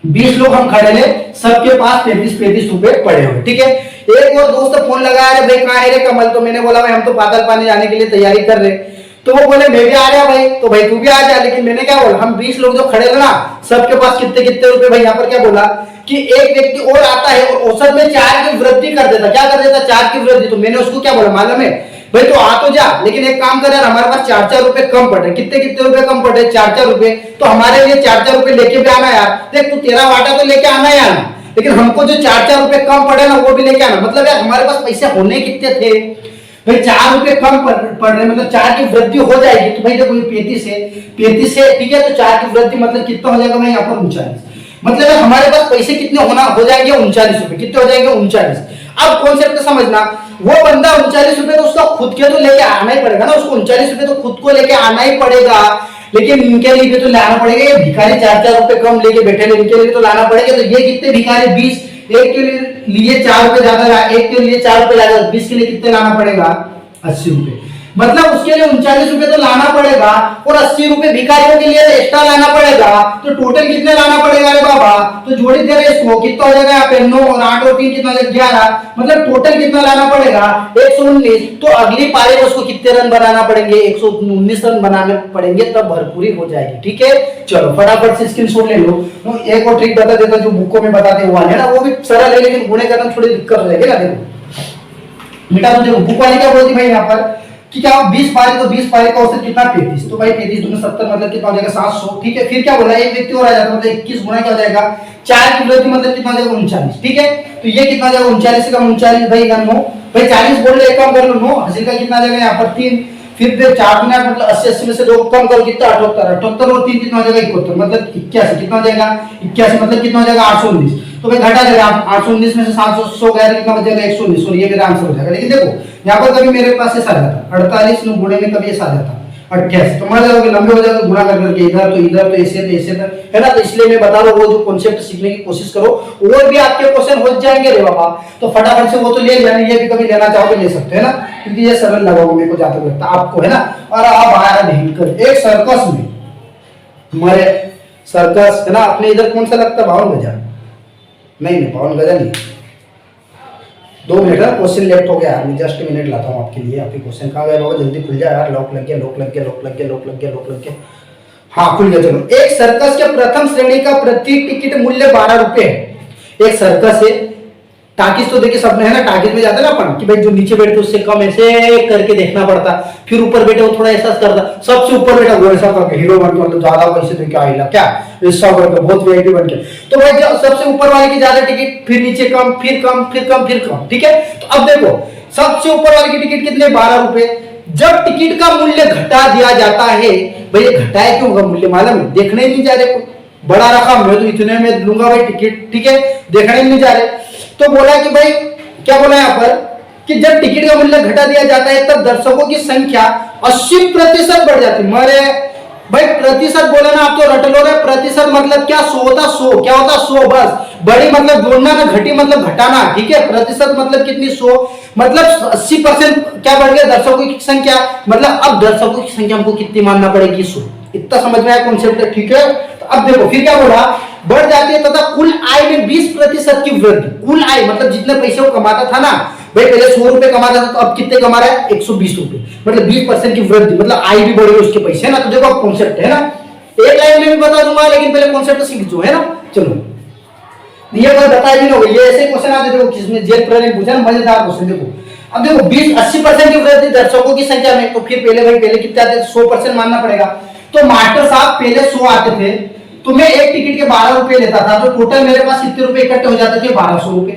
20 लोग हम खड़े हैं, सबके पास 35 रुपए पड़े हुए, ठीक है। एक और दोस्त फोन लगाया भाई कहाँ है रे कमल, तो मैंने बोला भाई हम तो पाताल पानी जाने के लिए तैयारी कर रहे, तो वो बोले मैं भी आ रहा भाई, तो भाई तू भी आ जा, लेकिन मैंने क्या बोला हम 20 लोग जो खड़े थे ना सबके पास कितने कितने रुपए, भाई यहाँ पर क्या बोला कि एक व्यक्ति और आता है और औसत में 4 की वृद्धि कर देता, क्या कर देता 4 की वृद्धि, तो मैंने उसको क्या बोला मालूम है भाई तो आ तो जा, लेकिन एक काम कर यार हमारे पास 4 रुपए कम पड़े, कितने कितने रुपए कम पड़े 4 रुपए, तो हमारे लिए 4 रुपए लेके भी आना यार, देख तू तेरा वाटा तो लेके आना यार, लेकिन हमको जो 4-4 रुपए कम पड़े ना वो भी लेके आना। मतलब यार हमारे पास पैसे होने कितने थे भाई, 4 रुपए कम पड़ रहे, मतलब 4 की वृद्धि हो जाएगी। तो भाई देखो ये 35 है ठीक है, तो 4 की वृद्धि मतलब कितना हो जाएगा भाई यहाँ पर 39। मतलब हमारे पास पैसे कितने हो जाएंगे 39 रुपए, कितने हो जाएंगे 39। अब कॉन्सेप्ट समझना, वो बंदा 39 रुपए तो उसका खुद के तो लेके आना ही पड़ेगा ना, उसको 39 रुपए तो खुद को लेके आना ही पड़ेगा, लेकिन इनके लिए भी तो लाना पड़ेगा। ये भिखारी 4-4 रुपए कम लेके बैठे, इनके लिए तो लाना पड़ेगा। तो ये कितने भिखारी 20, एक के लिए 4 रुपए ज्यादा, एक के लिए 4 रुपए ज्यादा, 20 के लिए कितने लाना पड़ेगा 80 रुपए। मतलब उसके लिए 39 रुपए तो लाना पड़ेगा और 80 रुपए भिखारियों के लिए एक्स्ट्रा लाना पड़ेगा। तो टोटल कितने लाना पड़ेगा रे बाबा, तो जोड़ी दे रहे इसको, कितना हो जाएगा यहाँ पे 9 और 8 और 3 कितना हो जाएगा 11, मतलब टोटल कितना लाना पड़ेगा 119। तो अगली पारी में उसको कितने रन बनाना पड़ेंगे 119 रन बनाने पड़ेंगे, तब भरपूरी हो जाएगी। ठीक है, चलो फटाफट से स्क्रीनशॉट ले लो। तो एक और ट्रिक बता देता जो बुकों में बताते हैं वो वाले ना, वो भी सरल है लेकिन गुणे करना थोड़ी दिक्कत हो जाएगी ना। देखो बेटा तो देखो बुक वाली क्या बोलती भाई यहाँ पर कि क्या 20 पारी, तो 20 पारी का औसत कितना 35, तो भाई 35 दूनी 70 मतलब कितना हो जाएगा 700। ठीक है, फिर क्या बोला एक व्यक्ति और आ जाता है, मतलब 21 गुना क्या हो जाएगा 4 की वृद्धि मतलब कितना हो जाएगा 39। ठीक है, तो ये कितना हो जाएगा 39 से कम 39 भाई 9 भाई 40 बोल रहे, एक कम कर लो 9, हासिल का कितना आ जाएगा यहाँ पर 3, फिर 4 गुना मतलब 80 में से 2 कम करो कितना 78 और 3 कितना हो जाएगा 71 मतलब 81, कितना हो जाएगा 81 मतलब कितना हो जाएगा 819। तो भाई घटा देगा 819 में से 700 गया कितना बच जाएगा 119, और ये मेरा आंसर हो जाएगा। लेकिन देखो यहाँ पर कभी मेरे पास ऐसा जाता 48 में गुणे में कभी ऐसा जाता 28, तो मान जाओगे लंबे हो जाएगा गुणा कर करके इधर तो ऐसे है ना। तो इसलिए मैं बता रहा हूँ वो जो कॉन्सेप्ट सीखने की कोशिश करो और भी आपके क्वेश्चन हो जाएंगे रे बाबा। तो फटाफट से वो तो ले लेना, ये भी कभी लेना चाहोगे ले सकते हैं ना, क्योंकि ये सरल लगा मेरे को ज्यादा लगता है आपको है ना। और आप आया भयंकर एक सर्कस में, हमारे सर्कस है ना अपने इधर कौन सा लगता है 52 गजा, नहीं 52 गजा नहीं, 2 मिनट का क्वेश्चन लेफ्ट हो गया यार, मैं जस्ट मिनट लाता हूँ आपके लिए। आपके क्वेश्चन कहाँ गए बाबा, जल्दी खुल जाए यार, लॉक लग गया लॉक लग गया लॉक लग गया लॉक लग गया लॉक लग गया, हाँ खुल गया। चलो, एक सर्कस के प्रथम श्रेणी का प्रति टिकट मूल्य 12 रुपए है। एक सर्कस है, टाकिस तो देखिए सबने है ना, टाकिस में जाता है ना अपन कि भाई जो नीचे बैठे उससे कम ऐसे करके देखना पड़ता, फिर ऊपर बैठे वो थोड़ा एहसास करता, सबसे ऊपर बैठा वो ऐसा करके हीरो बन के मतलब ज्यादा पैसे दे के आएगा क्या ऐसा करके बहुत वीआईपी बन के। तो भाई जो सबसे ऊपर वाले की ज्यादा टिकट, फिर नीचे कम, फिर कम, फिर कम, फिर कम। ठीक है, तो अब देखो सबसे ऊपर वाले की टिकट कितने 12 रुपए। जब टिकट का मूल्य घटा दिया जाता है, भाई घटाया क्यों होगा मूल्य मालूम है, देखने ही नहीं जा रहे, बड़ा रखा मैं तो इतने में लूंगा भाई टिकट, ठीक है देखने ही नहीं जा रहे। तो बोला कि भाई क्या बोला यहाँ पर कि जब टिकट का मूल्य घटा दिया जाता है तब दर्शकों की संख्या 80% बढ़ जाती है। मरे भाई प्रतिशत बोला ना आप तो रट लो रे, प्रतिशत मतलब क्या 100 होता 100, क्या होता 100 बस, बड़ी मतलब जोड़ना ना, घटी मतलब घटाना। ठीक है, प्रतिशत मतलब कितनी 100 मतलब 80% क्या बढ़ गया दर्शकों की संख्या, मतलब अब दर्शकों की संख्या हमको कितनी मानना पड़ेगी 100। इतना समझ में आया कॉन्सेप्ट, ठीक है। तो अब देखो फिर क्या बोला, बढ़ जाती है तथा कुल आय में 20% की वृद्धि। कुल आय मतलब जितने पैसे वो कमाता था ना भाई, पहले 100 रुपए कमाता था तो अब कितने कमा रहा है 120 रुपए, मतलब 20% की वृद्धि, मतलब आय भी बढ़ गई उसके पैसे ना। तो देखो अब कॉन्सेप्ट है ना, एक लाइन में भी बता दूंगा लेकिन पहले कॉन्सेप्ट सीख जो है ना। चलो ये बात बताया भी ना, ये ऐसे क्वेश्चन आते देखो किसमें जेल प्रणाली पूछा ना, मजेदार क्वेश्चन। देखो अब देखो 80% की वृद्धि दर्शकों की संख्या में, तो फिर पहले कितने आते थे 100% मानना पड़ेगा। तो मास्टर साहब पहले 100 आते थे तो मैं एक टिकट के 12 रुपए लेता था, तो टोटल मेरे पास कितने रुपए इकट्ठे हो जाते थे 1200 रुपए।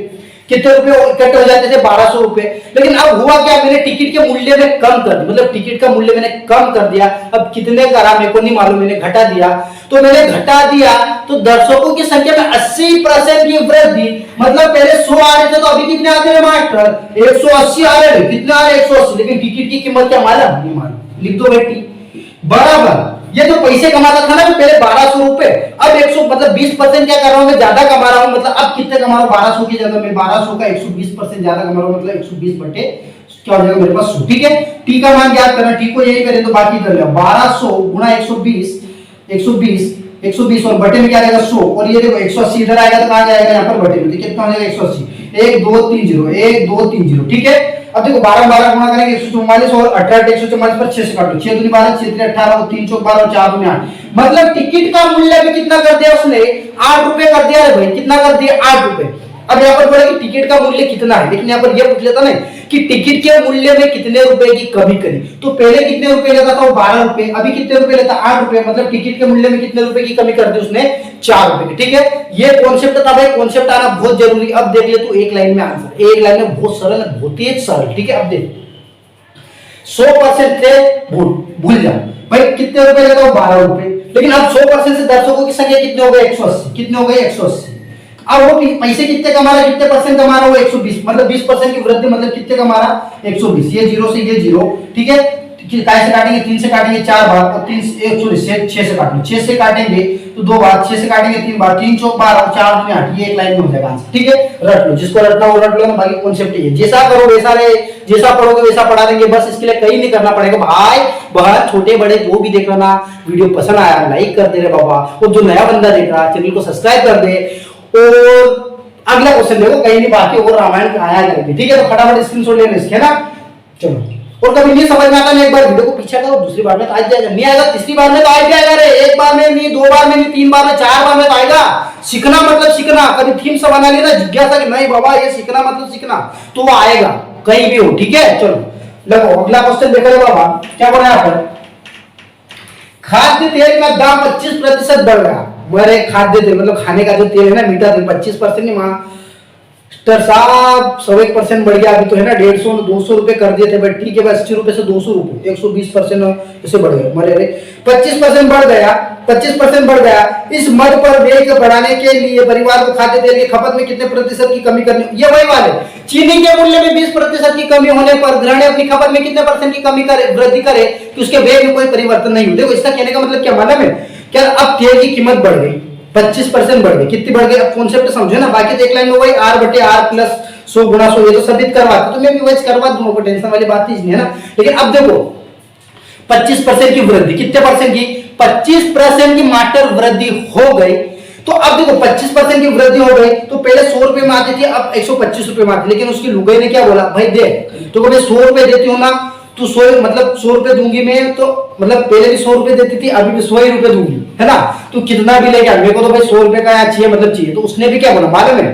कितने रुपए इकट्ठे हो जाते थे 1200 रुपए। लेकिन अब हुआ क्या, मैंने टिकट के मूल्य में कम कर दिया, मतलब टिकट का मूल्य मैंने कम कर दिया। अब कितने करा मेरे को नहीं मालूम, मैंने घटा दिया। तो मैंने घटा दिया तो दर्शकों की संख्या में 80% की वृद्धि, मतलब पहले 100 आ रहे थे तो अभी कितने आते हैं मास्टर 180 आ रहे हैं। कितना आ रहे 180, लेकिन टिकट की कीमत क्या मालूम नहीं मालूम, लिख दो बेटी बराबर। ये जो पैसे कमाता था ना पहले 1200 रुपए, अब 100 मतलब 20% क्या कर रहा हूं मैं, ज्यादा कमा रहा हूं। मतलब अब कितने कमा रहा हूं 1200 की जगह मैं 1200 का 120% ज्यादा कमा रहा हूं, मतलब 120 बटे क्या हो जाएगा मेरे पास 100। ठीक है, टी का मान याद करना, टी को यही करें तो बाकी कर लिया 1200 गुना 120 और बटे में क्या आएगा 100, और ये देखो 180 इधर आएगा तो कहां जाएगा यहाँ पर बटे में, तो कितना हो जाएगा 180 1 2 3 0 1 2 3 0। ठीक है, अब देखो 12 12 गुणा करेंगे 144 और 18 144 पर 6 से काटो, 6 दूनी 12 6 3 18 और 3 4 12 और 4 दूनी 8, मतलब टिकट का मूल्य भी कितना कर दिया उसने 8 रुपए कर दिया। अरे भाई कितना कर दिया 8 रुपए। अब यहाँ पर बोला कि टिकट का मूल्य कितना है, लेकिन यहाँ पर यह पूछ लेता ना कि टिकट के मूल्य में कितने रुपए की कमी करी। तो पहले कितने रुपए लेता था वो 12 रुपए, अभी कितने रुपए लेता 8 रुपए, मतलब टिकट के मूल्य में कितने रुपए की कमी कर दी उसने 4 रुपए की। ठीक है, ये कॉन्सेप्ट था भाई, कॉन्सेप्ट आना बहुत जरूरी। अब देख ले तू एक लाइन में आंसर, एक लाइन में बहुत सरल, बहुत ही सरल। ठीक है, अब देख 100% थे भूल जा भाई, कितने रुपए लेता वो 12 रुपए, लेकिन अब 100% से दर्शकों की संख्या कितने हो गए 180, कितने हो गए 180। अब वो पैसे कितने कमा रहा है, कितने परसेंट कमा रहा है वो 120, मतलब 20% की वृद्धि, मतलब कितने कमा रहा 120। ये जीरो से ये जीरो, ठीक है, काय से काटेंगे 3 से काटेंगे 4 बार, और 3 से 6 से काटेंगे, 6 से काटेंगे तो 2 बार, 6 से काटेंगे 3 बार, 3 चौक 12, 4 दूनी 8, ये एक लाइन में हो जाएगा आंसर। ठीक है, रट लो, जिसको रटना वो रट लो ना, बाकी कॉन्सेप्ट ये जैसा करो वैसा रहे, जैसा पढ़ोगे वैसा पढ़ा देंगे, बस इसके लिए कहीं नहीं करना पड़ेगा भाई। बहुत छोटे बड़े जो भी देख रहा ना, वीडियो पसंद आया लाइक कर दे रे बाबा, और जो नया बंदा देख रहा चैनल को सब्सक्राइब कर दे। और अगला क्वेश्चन देखो, कहीं नहीं बाकी और रामायण आया करेंगे। ठीक है, तो फटाफट स्क्रीनशॉट लेना इसके ना। चलो, और कभी नहीं समझ में आता ना, एक बार वीडियो को पीछे करो, दूसरी बार में तो आ जाएगा, नहीं आएगा तीसरी बार में तो आ जाएगा रे, एक बार में नहीं, 2 बार में नहीं, 3 बार में, 4 बार में तो आएगा। सीखना मतलब सीखना, कभी थीम से बना लेना जिज्ञासा कि नहीं बाबा ये सीखना मतलब सीखना, तो वो आएगा कहीं भी हो। ठीक है, चलो लगो अगला क्वेश्चन देखो बाबा, क्या बोला यहाँ पर, खाद्य तेल का दाम 25% बढ़ गया। मेरे खाद्य तेल मतलब खाने का जो तेल है ना, मीठा तेल 25% नहीं, मास्टर साहब 101% बढ़ गया। अभी तो है ना 150 200 रुपए कर दिए थे, बट ठीक है भाई 80 रुपए से 200 रुपए 120% ऐसे बढ़ गए। मरे 25% बढ़ गया, 25% बढ़ गया। इस मद पर वेग बढ़ाने के लिए परिवार को खाद्य तेल की खपत में कितने प्रतिशत की कमी करनी, ये वही वाले चीनी के मूल्य में 20% की कमी होने पर गृहिणी अपनी खपत में कितने % की कमी करे, वृद्धि करे कि उसके वेग में कोई परिवर्तन नहीं हो। देखो इसका कहने का मतलब क्या मालूम है, क्या अब तेल की कीमत बढ़ गई, 25% बढ़ गई, कितनी बढ़ गई अब कॉन्सेप्ट समझो ना। बाकी तो एक लाइन में वही R/R प्लस 100 गुणा 100, ये तो सभी करवाते, तो मैं भी वही करवा दूंगा, कोई टेंशन वाली बात ही नहीं है ना। लेकिन अब देखो 25% की वृद्धि, कितने परसेंट की 25% की मात्र वृद्धि हो गई। तो अब देखो 25% की वृद्धि हो गई, तो पहले 100 रुपए में आती थी, अब 125 रुपए में आती। लेकिन उसकी लुगाई ने क्या बोला, भाई दे तो मैं 100 रुपए देती हूँ ना, तो 100 मतलब 100 रुपए दूंगी मैं, तो मतलब पहले भी 100 रुपए देती थी, अभी भी 100 ही रुपए दूंगी, है ना। तो कितना भी लेके मेरे को तो भाई 100 रुपए का चाहिए, मतलब चाहिए। तो उसने भी क्या बोला मालूम है,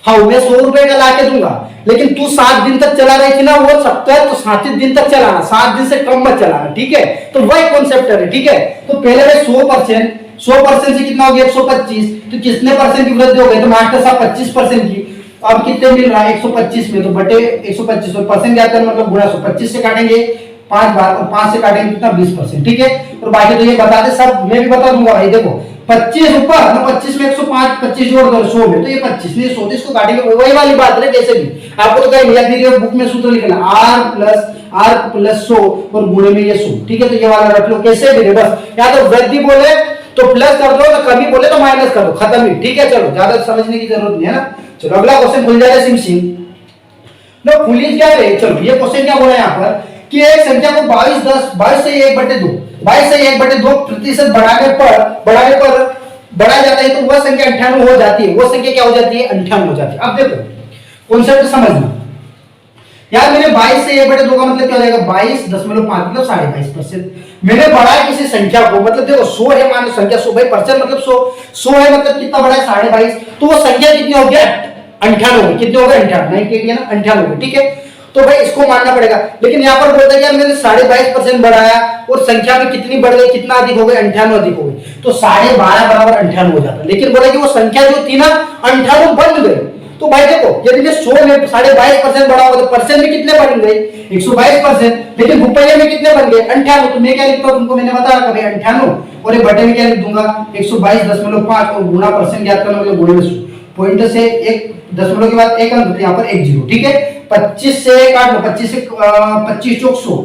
हाँ मैं 100 रुपए का लाके दूंगा, लेकिन तू 7 दिन तक चला रही थी ना वो 70, तो 7 दिन तक चलाना, 7 दिन से कम मत चलाना। ठीक है, तो वही कॉन्सेप्ट है। ठीक है, तो पहले भाई 100% से कितना हो गया 125, तो कितने परसेंट की वृद्धि हो गई, तो मास्टर साहब 25% की। अब कितने मिल रहा है 125 में, तो बटे 125 और परसेंट क्या करना, मतलब गुणा 125 से काटेंगे 5 बार, और 5 से काटेंगे कितना 20%। ठीक है, और बाकी तो ये बता दे सब, मैं भी बता दूंगा भाई। देखो 25 ऊपर ना, 25 में 105, 25 जोड़ दो 100 में, तो ये 25 नहीं 100, इसको काटेंगे, वही वाली बात है। जैसे भी आपको तो कहीं याद नहीं, बुक में सूत्र लिखना R प्लस 100 और गुणे में ये 100। ठीक है, तो ये वाला रख लो, कैसे भी बस, या तो वृद्धि बोले तो प्लस कर दो, तो कमी बोले तो माइनस कर दो, खत्म ही। ठीक है, चलो ज्यादा समझने की जरूरत नहीं है ना। चलो अगला क्वेश्चन खुल जाएगा सिम सिम नो पुलिस क्या है। चलो ये क्वेश्चन क्या बोला यहाँ पर कि एक संख्या को 22 से 1/2 प्रतिशत बढ़ाने पर बढ़ा जाता है, तो वह संख्या 98 हो जाती है। वो संख्या क्या हो जाती है 98 हो जाती है। अब देखो कॉन्सेप्ट समझना यार, मैंने 22 से 1/2 का मतलब क्या हो जाएगा 22.5 मतलब 22.5%। मैंने बढ़ाया किसी संख्या को, मतलब देखो 100 है मान लो संख्या 100 भाई, परसेंट मतलब 100 है, मतलब कितना बढ़ा है 22.5, तो वो संख्या कितनी हो गया 98, कितने हो गए 98 है ना 98। ठीक है, तो भाई इसको मानना पड़ेगा। लेकिन यहाँ पर बोलता है यार मैंने 22.5% बढ़ाया और संख्या में कितनी बढ़ गई, कितना अधिक हो गया 98 अधिक हो गई, तो 12.5 बराबर 98 हो जाता। लेकिन बोला कि वो संख्या जो थी ना 98 बन गई। तो भाई देखो यदि मैं 100 में 22.5% बढ़ा होगा, तो परसेंट में कितने बन गए 122%, लेकिन रुपये में कितने बन गए 98। तो मैं क्या लिखता हूँ तुमको, मैंने बता रखा भाई 98, और ये बटे में क्या लिख दूंगा 122.5 और गुणा परसेंट ज्ञात करना, मतलब गुणे में पॉइंट से एक दशमलव के बाद एक अंक, यहाँ पर 1 0। ठीक है, 25 से काट लो, 25 से 25 चौक 100,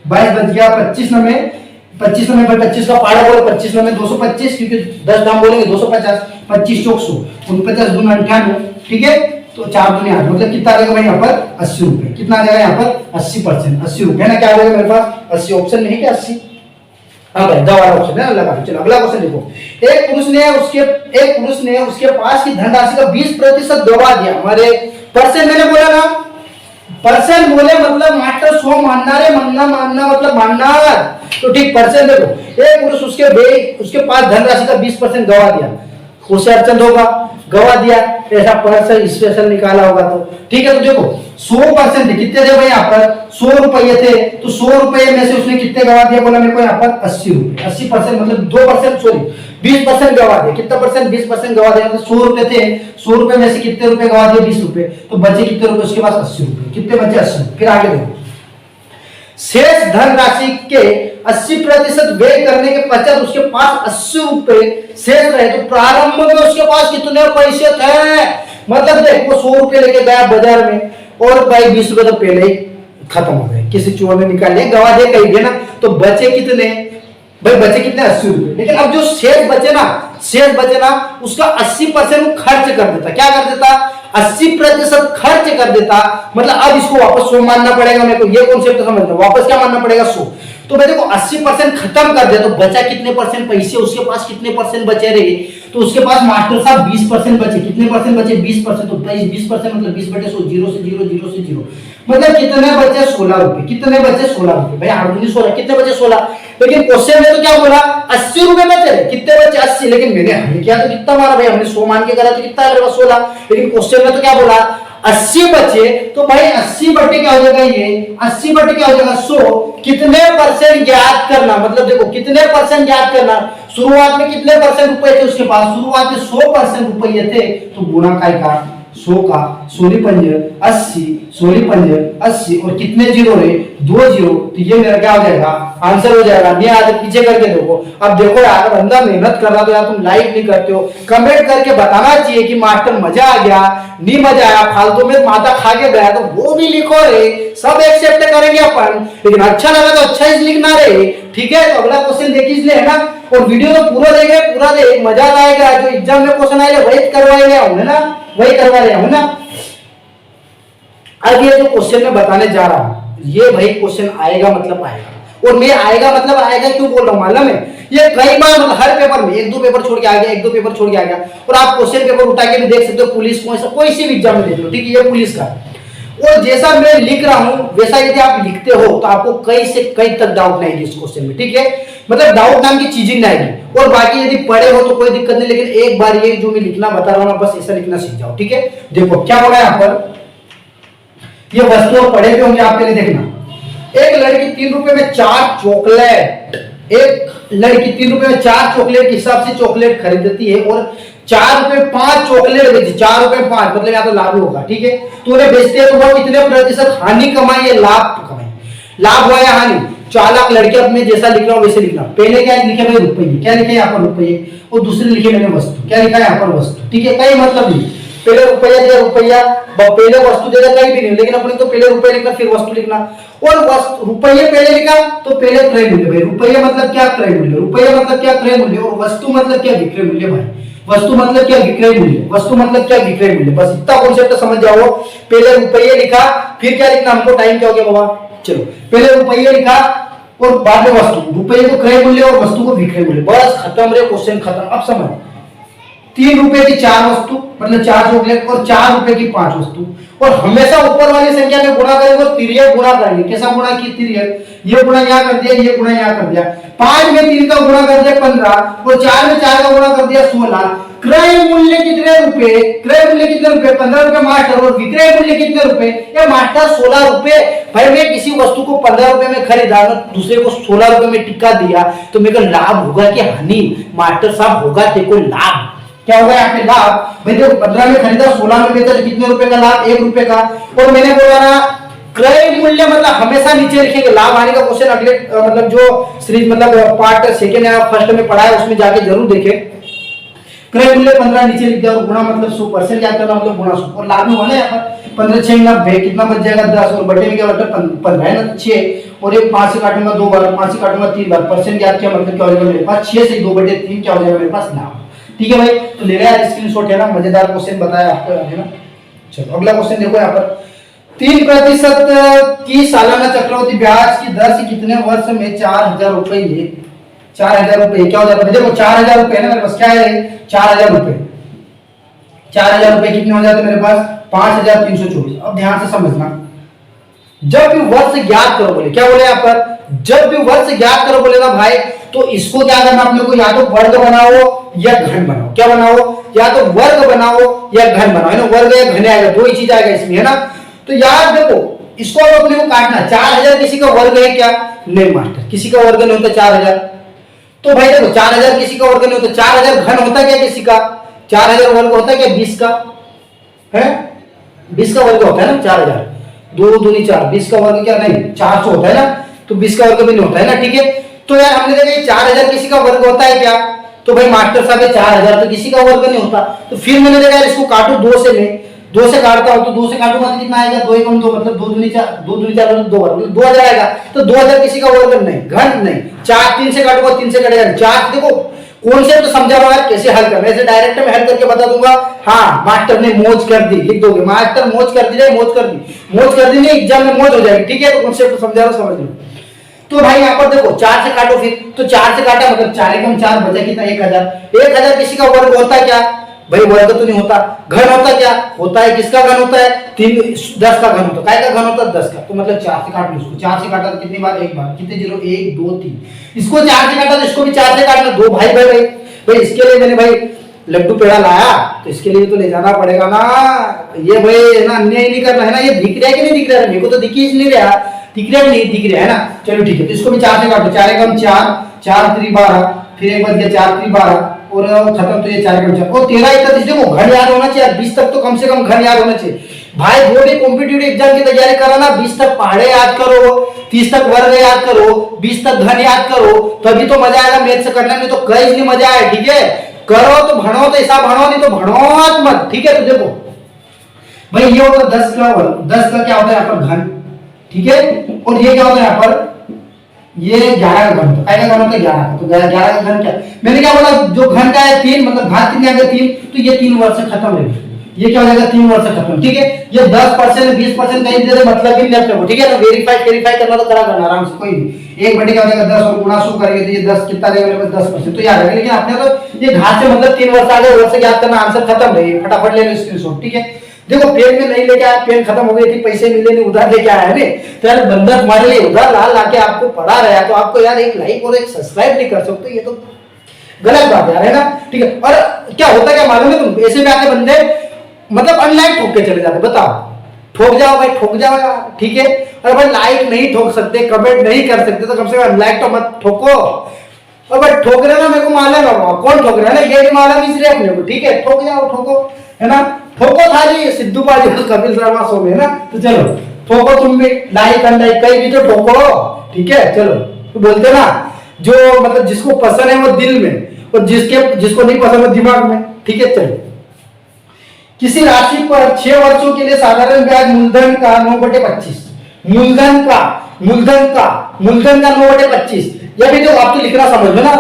22 बच गया 25 में 25 का पारा बोलो, 25 में 225, क्योंकि 10 दाम बोलेंगे 250, 25 चौक 100, 49 दूना 98। ठीक है, तो 4 दूनी 8, मतलब कितना आ जाएगा भाई यहाँ पर 80 रुपए। कितना आ जाएगा यहाँ पर 80%, 80 रुपए है ना। क्या आ जाएगा मेरे पास 80, ऑप्शन नहीं क्या 80, वाला ऑप्शन है लगा। चलो अगला क्वेश्चन देखो, एक पुरुष ने उसके पास की धनराशि का 20% गवा दिया। हमारे परसेंट मैंने बोला ना, परसेंट बोले मतलब मात्र 100 मानना रे, मानना मतलब मानना। तो ठीक परसेंट देखो, एक पुरुष उसके पास धनराशि का 20% गवा दिया। कोशेरचंद होगा, गवा दिया, ऐसा पर्सन स्पेशल निकाला होगा तो ठीक है। तो देखो 100% कितने थे भाई यहाँ पर 100 रुपये थे, तो 100 रुपये में से उसने कितने गवा दिया बोला मेरे को यहाँ पर 80 रुपये। 80% मतलब 2% सॉरी 20% गवा दिया। कितना परसेंट 20% गवा दिया, तो 100 रुपए थे, 100 रुपए में से कितने रुपए गवा दिए 20 रुपए, तो बचे कितने रुपए उसके पास 80 रुपए। कितने बचे 80। फिर आगे देखो शेष धन राशि के 80% व्यय करने के पश्चात उसके पास 80 रुपए शेष रहे, तो प्रारंभ में उसके पास कितने पैसे थे, मतलब देखो 100 रुपए लेके गया बाजार में और भाई 20 रुपए तो पहले ही खत्म हो गए, किसी चोर ने निकाल लिया, गवा दे कहीं गए ना, तो बचे कितने भाई, बचे कितने 80 रुपए। लेकिन अब जो शेष बचे ना उसका 80% वो खर्च कर देता। क्या कर देता, 80% खर्च कर देता, मतलब अब इसको वापस 100 मानना पड़ेगा मेरे को, ये कॉन्सेप्ट समझना, वापस क्या मानना पड़ेगा 100। तो मैं देखो 80% खत्म कर दिया, तो बचा कितने परसेंट पैसे, उसके पास कितने परसेंट बचे रहे, तो उसके पास मास्टर साहब 20% बचे। कितने परसेंट बचे 20%, तो 20% मतलब 20/100, 0 से 0, 0 से 0, मतलब कितने बचे 16 रुपए। कितने बचे 16 रुपए भाई, आठ 16, कितने बचे 16। लेकिन क्वेश्चन में तो क्या बोला 80 रुपए बचे, कितने बचे 80, लेकिन मैंने हमें क्या तो कितना मारा भाई, हमने 100 मान के करा तो कितना मेरे पास 16, लेकिन क्वेश्चन में तो क्या बोला 80 बचे, तो भाई 80 बटे क्या हो जाएगा, ये 80 बटे क्या हो जाएगा 100। कितने परसेंट ज्ञात करना, मतलब देखो कितने परसेंट ज्ञात करना, शुरुआत में कितने परसेंट रुपए थे उसके पास, शुरुआत में 100% रुपये थे, तो गुणा का 100 का 16 पंजे 80, 16 पंजे 80 और कितने जीरो रहे 2 जीरो, तो ये मेरा क्या हो जाएगा आंसर हो जाएगा। ये आगे पीछे करके देखो। अब देखो यार बंदा मेहनत कर रहा तो यार तुम लाइक नहीं करते हो, कमेंट करके बताना चाहिए कि मास्टर मजा आ गया, नहीं मजा आया, फालतू में माथा खा के गया, तो वो भी लिखो रे, सब एक्सेप्ट करेंगे अपन, लेकिन अच्छा लगा तो अच्छा ही लिखना रे, ठीक है। तो अगला क्वेश्चन देखिए इसलिए है ना, और वीडियो तो पूरा देखे, पूरा देख, मजा आएगा। जो एग्जाम में क्वेश्चन आएगा वही करवाएंगे हम, है ना, वही करवा रहे हैं ना। अब ये जो क्वेश्चन मैं बताने जा रहा हूं, ये भाई क्वेश्चन आएगा मतलब आएगा, और मैं आएगा मतलब आएगा क्यों बोल रहा हूं मालूम है, ये कई बार मतलब हर पेपर में 1-2 पेपर छोड़ के आ गया, 1-2 पेपर छोड़ के आ गया, और आप क्वेश्चन पेपर उठा के भी देख सकते हो, पुलिस कोई सी भी एग्जाम में देख लो, ठीक है, ये पुलिस का। और जैसा मैं लिख रहा हूं वैसा यदि आप लिखते हो तो आपको कई से कई तक डाउट नहीं आएगी इस क्वेश्चन में, ठीक है, मतलब डाउट नाम की चीज ही नहीं आएगी। और बाकी यदि पढ़े हो तो कोई दिक्कत नहीं, लेकिन एक बार ये जो मैं लिखना बता रहा हूं बस ऐसा लिखना सीख जाओ, ठीक है। देखो क्या बोला यहाँ पर, ये वस्तु पढ़े भी होंगे आपके लिए, देखना। एक लड़की 3 रुपए में 4 चॉकलेट, एक लड़की 3 रुपए में 4 चॉकलेट के हिसाब से चॉकलेट खरीदती है, और 4 रुपए 5 चॉकलेट बेची, 4 रुपए 5 मतलब यहाँ तो लाभ ही होगा, ठीक है। तो उन्हें बेचते हैं तो वो कितने प्रतिशत हानि कमाई है, लाभ कमाई, लाभ हुआ या हानि। चालाक लड़के अपने जैसा लिख रहा हूं वैसे लिखना। पहले क्या लिखे भाई रुपये, क्या लिखे यहाँ पर रुपये, और दूसरे लिखे मैंने वस्तु, क्या लिखा है यहाँ पर वस्तु, ठीक है, कई मतलब नहीं। पहले रुपया दिया, रुपया पहले वस्तु देगा कहीं भी नहीं, लेकिन अपने तो पहले रुपये लिखना फिर वस्तु लिखना, और रुपये पहले लिखा तो पहले क्रय मूल्य भाई, रुपये मतलब क्या क्रय मूल्य, रुपये मतलब क्या क्रय मूल्य, और वस्तु मतलब क्या विक्रय मूल्य भाई, वस्तु मतलब क्या विक्रय मूल्य, वस्तु मतलब क्या विक्रय मूल्य, बस इतना कॉन्सेप्ट समझ जाओ। पहले रुपये लिखा फिर क्या लिखना, हमको टाइम क्या हो गया बाबा, चलो पहले रुपये लिखा और बाद में वस्तु, रुपये को क्रय मूल्य और वस्तु को विक्रय मूल्य, बस खत्म रे क्वेश्चन खत्म। अब समझ 3 रुपए की 4 वस्तु मतलब 4 चॉकलेट, और 4 रुपए की 5 वस्तु, और हमेशा ऊपर वाली संख्या में गुणा करेंगे और तिर्यक गुणा करेंगे। कैसा गुणा की तिर्यक, ये गुणा यहाँ कर दिया, ये गुणा यहाँ कर दिया, 5 में 3 का गुणा कर दिया 15, और 4 में 4 का गुणा कर दिया 16। क्रय मूल्य कितने रुपए, क्रय मूल्य कितने रुपए 15 रुपए मास्टर, और विक्रय मूल्य कितने रुपए, ये मास्टर 16 रुपए। भाई मैं किसी वस्तु को 15 रुपए में खरीदा, दूसरे को 16 रुपए में टिक्का दिया, तो मेरे को लाभ होगा कि हानि, मास्टर साहब होगा तेरे को लाभ, क्या होगा यहाँ पे लाभ। भाई देखो 15 में खरीदा 16 में बेचा, कितने रुपए का लाभ, 1 रुपए का। और मैंने बोला ना क्रय मूल्य मतलब हमेशा नीचे लिखेंगे, लाभ हानि का क्वेश्चन अगले मतलब जो सीरीज मतलब पार्ट सेकंड या फर्स्ट में पढ़ा है उसमें जाके जरूर देखें। क्रय मूल्य 15 नीचे लिख दिया, और गुणा मतलब 100% क्या करना मतलब गुणा 100, और लाभ में होना यहाँ पर 15 6 90 कितना बच जाएगा 10, और बटे में क्या बटा 15 है ना 6, और एक 5 से काटूंगा 2 बार, 5 से काटूंगा 3 बार, परसेंट याद किया मतलब क्या हो जाएगा मेरे पास 6 से 2/3 क्या हो जाएगा मेरे पास लाभ, ठीक है भाई। तो ले रहा है स्क्रीनशॉट, है ना, मजेदार क्वेश्चन बताया आपको, है ना। चलो अगला क्वेश्चन देखो यहाँ पर, 3% की सालाना चक्रवृद्धि ब्याज की दर से कितने वर्ष में 4000 रुपए, 4000 रुपए क्या हो जाता है, देखो 4000 रुपए है ना मेरे पास, क्या है 4000 रुपए, 4000 रुपए कितने हो जाते हैं मेरे पास 5324। अब ध्यान से समझना, जब भी वर्ष ज्ञात करो बोले, क्या बोले यहाँ पर, जब भी वर्ष ज्ञात करो बोलेगा भाई, तो इसको क्या करना अपने को, या तो वर्ग बनाओ या घन बनाओ, क्या बनाओ, या तो वर्ग बनाओ या घन बनाओ, है ना, वर्ग या घन आएगा, दो ही चीज आएगा इसमें, है ना। तो यार देखो इसको अब अपने को काटना, 4000 किसी का वर्ग है क्या? नहीं मास्टर, किसी का वर्ग नहीं होता 4000। तो भाई देखो 4000 किसी का वर्ग नहीं होता, 4000 घन होता क्या किसी का? 4000 वर्ग होता है क्या 20 का? है 20 का वर्ग होता है ना 4000, 2 दूनी 4, 20 का वर्ग क्या? नहीं 400 होता है ना, तो 20 का वर्ग भी नहीं होता है ना, ठीक है। तो यार हमने देखा 4000 किसी का वर्ग होता है क्या? तो भाई मास्टर साहब 4000 तो किसी का वर्ग नहीं होता। तो फिर मैंने देखा इसको काटू 2 से, मैं 2 से काटता हूं तो 2 से काटूंगा तो कितना आएगा? 2 एकम 2 मतलब 2 दूनी 4, 2 दूनी 4 मतलब 2 वर्ग, 2000 आएगा। तो 2000 किसी का वर्ग नहीं, घन नहीं। 4 3 से काटूंगा 3 से कटेगा 4। देखो कॉन्सेप्ट तो समझा रहा है कैसे हल करना है, ऐसे डायरेक्ट में हल करके बता दूंगा। हाँ मास्टर ने मौज कर दी, लिख दोगे मास्टर मौज कर दी, मौज कर दी, मौज कर दी नहीं, एग्जाम में मौज हो जाएगी, ठीक है। तो कॉन्सेप्ट समझा रहा, समझ लो। तो भाई यहाँ पर देखो 4 से काटो, फिर तो 4 से काटा मतलब 4 एकम 4 बचा कितना? 1000। 1000 किसी का वर्ग होता है क्या? भाई वर्ग तो नहीं होता। घन होता क्या? होता है, किसका घन होता है? 10 का घन होता है। काय का घन होता है? 10 का। तो मतलब 4 से काट लो इसको, 4 से काटा तो कितनी बार? एक बार। कितने जीरो? 1 2 3। इसको 4 से काटा तो इसको भी 4 से काटना, दो भाई भाई भाई भाई। इसके लिए मैंने भाई लड्डू पेड़ा लाया, तो इसके लिए तो ले जाना पड़ेगा ना। ये भाई है ना, अन्याय नहीं करना है ना। ये दिख रहा है कि नहीं दिख रहा है? मेरे को तो दिख ही नहीं रहा, दिख रहा है नहीं दिख रहा है ना। चलो ठीक है, तो इसको भी 4 से काटो। 4 एकम 4, 4 3 12, फिर एक बार दिया 4 3 12 और खत्म। तो ये 4 एकम 4 और 13 31। देखो घन याद होना चाहिए, 20 तक तो कम से कम घन याद होना चाहिए भाई। जो भी कॉम्पिटिटिव एग्जाम की तैयारी करा ना, 20 तक पहाड़े याद करो, 30 तक वर्ग याद करो, 20 तक घन याद करो, तभी तो मजा आएगा मैथ से करने में। तो कहीं नहीं मजा आए, ठीक है। करो तो भणो, तो ऐसा भणो, नहीं तो भणो मत, ठीक है। तो देखो भाई ये होगा 10 का वर्ग, 10 का क्या होता है यहाँ पर? घन, ठीक है। और ये क्या होता है यहाँ पर? ये 11 का घन होता है। का घन होता है 11 का। तो 11 का घन क्या? मैंने क्या बोला? जो घन का है 3, मतलब घात कितने आ गए? 3। तो ये 3 वर्ष से खत्म है, ये क्या हो जाएगा? 3 वर्ष से खत्म, ठीक है। ये 10% 20% कहीं दे दे मतलब भी नहीं रखो, ठीक है। तो वेरीफाई करना तो करा करना आराम से, कोई नहीं। 1 बटे क्या हो जाएगा? 10 और गुणा 100 करेंगे तो ये 10 कितना रहेगा मेरे पास? 10%। तो याद रखेंगे। लेकिन आपने तो ये घात से मतलब 3 वर्ष आगे, वर्ष से याद करना, आंसर खत्म है, फटाफट ले लो स्क्रीनशॉट, ठीक है। देखो पेन में नहीं लेके आया, पेन खत्म हो गई थी, पैसे मिले नहीं, उधार लेके आया है। तो यार बंदा तुम्हारे लिए उधार ला ला के आपको पढ़ा रहा है, तो आपको यार एक लाइक और एक सब्सक्राइब नहीं कर सकते, ये तो गलत बात है ना, ठीक है। और क्या होता है क्या मालूम है तुम? ऐसे में आके बंदे मतलब अनलाइक ठोक के चले जाते। बताओ, ठोक जाओ भाई, ठोक जाओ यार, ठीक है। और भाई लाइक नहीं ठोक सकते, कमेंट नहीं कर सकते, तो कम से कम अनलाइक तो मत ठोको। और भाई ठोक रहे ना, मेरे को मालूम है कौन ठोक रहा है ना, ये भी मालूम इसलिए अपने को, ठीक है। ठोक जाओ, ठोको, है ना। ठोको थाली सिद्धू पाजी कपिल शर्मा शो में, है ना। तो चलो ठोको तुम भी, लाइक अनलाइक कहीं भी तो ठोको, ठीक है। चलो तो बोलते ना, जो मतलब जिसको पसंद है वो दिल में, और जिसको नहीं पसंद वो दिमाग में, ठीक है। चलो किसी राशि पर 6 वर्षों के लिए साधारण ब्याज मूलधन का 9/25, मूलधन का 9/25। या भी तो आप तो लिखना समझ लो ना,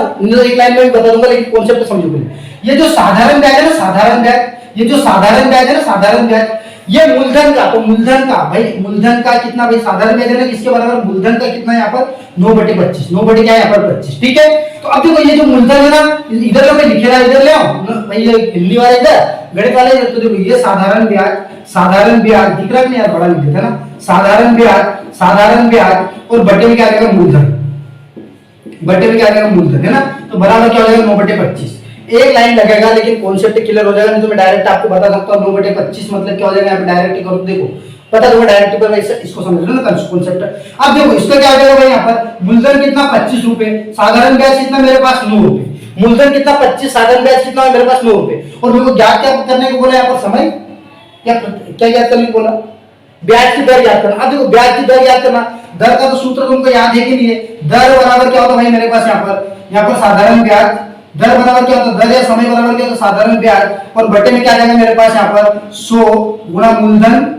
एक लाइन में बता दूंगा, लेकिन कॉन्सेप्ट समझो पहले। ये जो साधारण ब्याज है ना, साधारण ब्याज, ये जो साधारण ब्याज है ना, साधारण ब्याज, ये मूलधन का, तो मूलधन का भाई, मूलधन का कितना भाई? साधारण ब्याज है ना, किसके बराबर? मूलधन का कितना यहाँ पर? 9/25, 9 बटे क्या है यहाँ पर? 25, ठीक है। तो अब देखो ये जो मूलधन है ना, इधर का मैं लिखे रहा, इधर ले आओ भाई, ये हिंदी वाला इधर, गणित वाले इधर। तो देखो ये साधारण ब्याज दिख रहा है ना यार, बड़ा लिख देता ना, साधारण ब्याज और बटे में क्या आ जाएगा? मूलधन, बटे में क्या आ जाएगा? मूलधन, है ना। तो बराबर क्या हो जाएगा? 9/25। एक लाइन लगेगा, लेकिन कॉन्सेप्ट क्लियर हो जाएगा, नहीं तो मैं डायरेक्ट आपको बता सकता हूँ 9/25 मतलब क्या हो जाएगा। यहाँ पे डायरेक्ट करो, देखो पता दूंगा डायरेक्ट पर, इसको समझ लो ना कॉन्सेप्ट। अब देखो इसका क्या हो जाएगा भाई? यहाँ पर मूलधन कितना? 25 रुपए, साधारण ब्याज कितना मेरे पास? 9 रुपए। मूलधन कितना? 25, साधारण ब्याज कितना है मेरे पास? 9 रुपए। और मेरे को ज्ञात क्या करने को बोला यहाँ पर? समय क्या याद करने को बोला? ब्याज की दर याद करना। अब देखो ब्याज की दर याद करना, दर का तो सूत्र तुमको याद है कि नहीं है? दर बराबर क्या होता भाई मेरे पास? यहाँ पर साधारण ब्याज, दर बराबर क्या होता? दर या समय बराबर क्या होता? साधारण ब्याज, और बटे में क्या आ जाएगा मेरे पास यहाँ पर? 100 गुणा मूलधन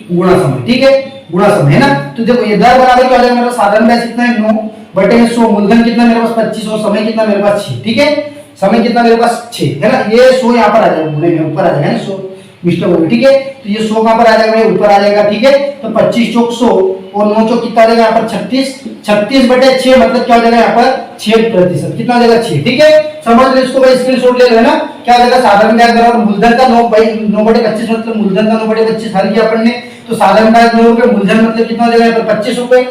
गुणा समय, ठीक है, गुणा समय, है ना। तो देखो ये दर बराबर क्या हो जाएगा मेरा? साधारण ब्याज कितना है? 9 बटे 100, मूलधन कितना मेरे पास? 25 और समय कितना मेरे पास? 6, ठीक है। समय कितना मेरे पास? 6, है ना। ये 100 यहाँ पर आ जाएगा, गुणे में ऊपर आ जाएगा 100 मिस्टर बोले, ठीक है। तो ये 100 कहां पर आ जाएगा? ऊपर आ जाएगा, ठीक है। तो 25 चौक 100 और 9 चौक कितना आ जाएगा यहाँ पर? 36, 36/6 मतलब क्या हो जाएगा यहाँ पर? 6%, कितना हो जाएगा? 6, ठीक है। समझ लो इसको भाई, स्क्रीनशॉट ले लो, है ना। क्या हो जाएगा? साधारण ब्याज बराबर मूलधन का 9 भाई 9/25 मतलब मूलधन का 9/25 हल किया अपन ने। तो साधारण ब्याज 9 रुपए, मूलधन मतलब कितना हो जाएगा यहाँ पर? 25 रुपए।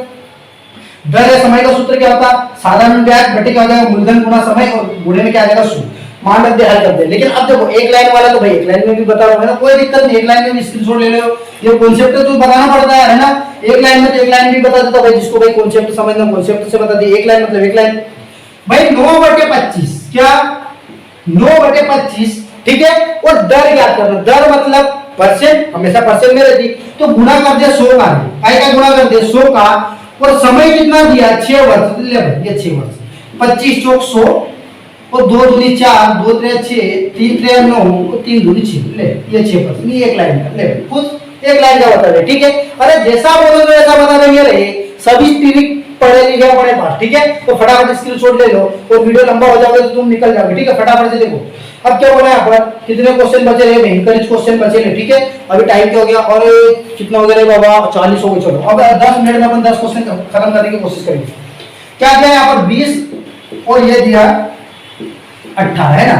दर या समय का सूत्र क्या होता? साधारण ब्याज बटे क्या हो जाएगा? मूलधन गुणा समय, और गुणे में क्या आ जाएगा? 100। मान रख दे, हल कर दे। लेकिन अब देखो एक लाइन वाला तो भाई एक लाइन में भी बता रहा हूँ ना, कोई दिक्कत नहीं, एक लाइन में भी स्क्रीनशॉट ले लो। ये कॉन्सेप्ट तो बताना पड़ता है ना, एक लाइन में तो एक लाइन भी बता देता भाई, जिसको भाई कॉन्सेप्ट समझना कॉन्सेप्ट से बता दी। एक लाइन मतलब एक लाइन भाई 9/25 क्या 9/25, ठीक है। और दर याद करना, दर मतलब परसेंट, हमेशा परसेंट में रहती, तो गुणा कर दिया 100 का, काय का गुणा कर दिया 100 का, और समय कितना दिया 6 वर्ष, ले भाई ये 6 वर्ष, 25 चौक 100 और 2 दूनी 4, 2 त्रिया 6, 3 त्रिया 9 और 3 दूनी 6, ले ये 6 वर्ष, ये एक लाइन का, ले खुद एक लाइन का बता दे, ठीक है। अरे जैसा बोलो तो ऐसा बता देंगे रे, सभी पीवी पढ़े लिखे अपने पास, ठीक है। तो फटाफट स्क्रीनशॉट ले लो, और वीडियो लंबा हो जाओगे तो तुम निकल जाओगे, ठीक है। फटाफट से देखो अब क्या बोला यहाँ पर, कितने क्वेश्चन बचे रहे, भयंकर क्वेश्चन बचे रहे, ठीक है। अभी टाइम क्या हो गया, और कितना हो गया बाबा 40 हो गए। चलो अब 10 मिनट में अपन 10 क्वेश्चन खत्म करने की कोशिश करेंगे। क्या दिया यहाँ पर 20 और ये दिया 18 है ना,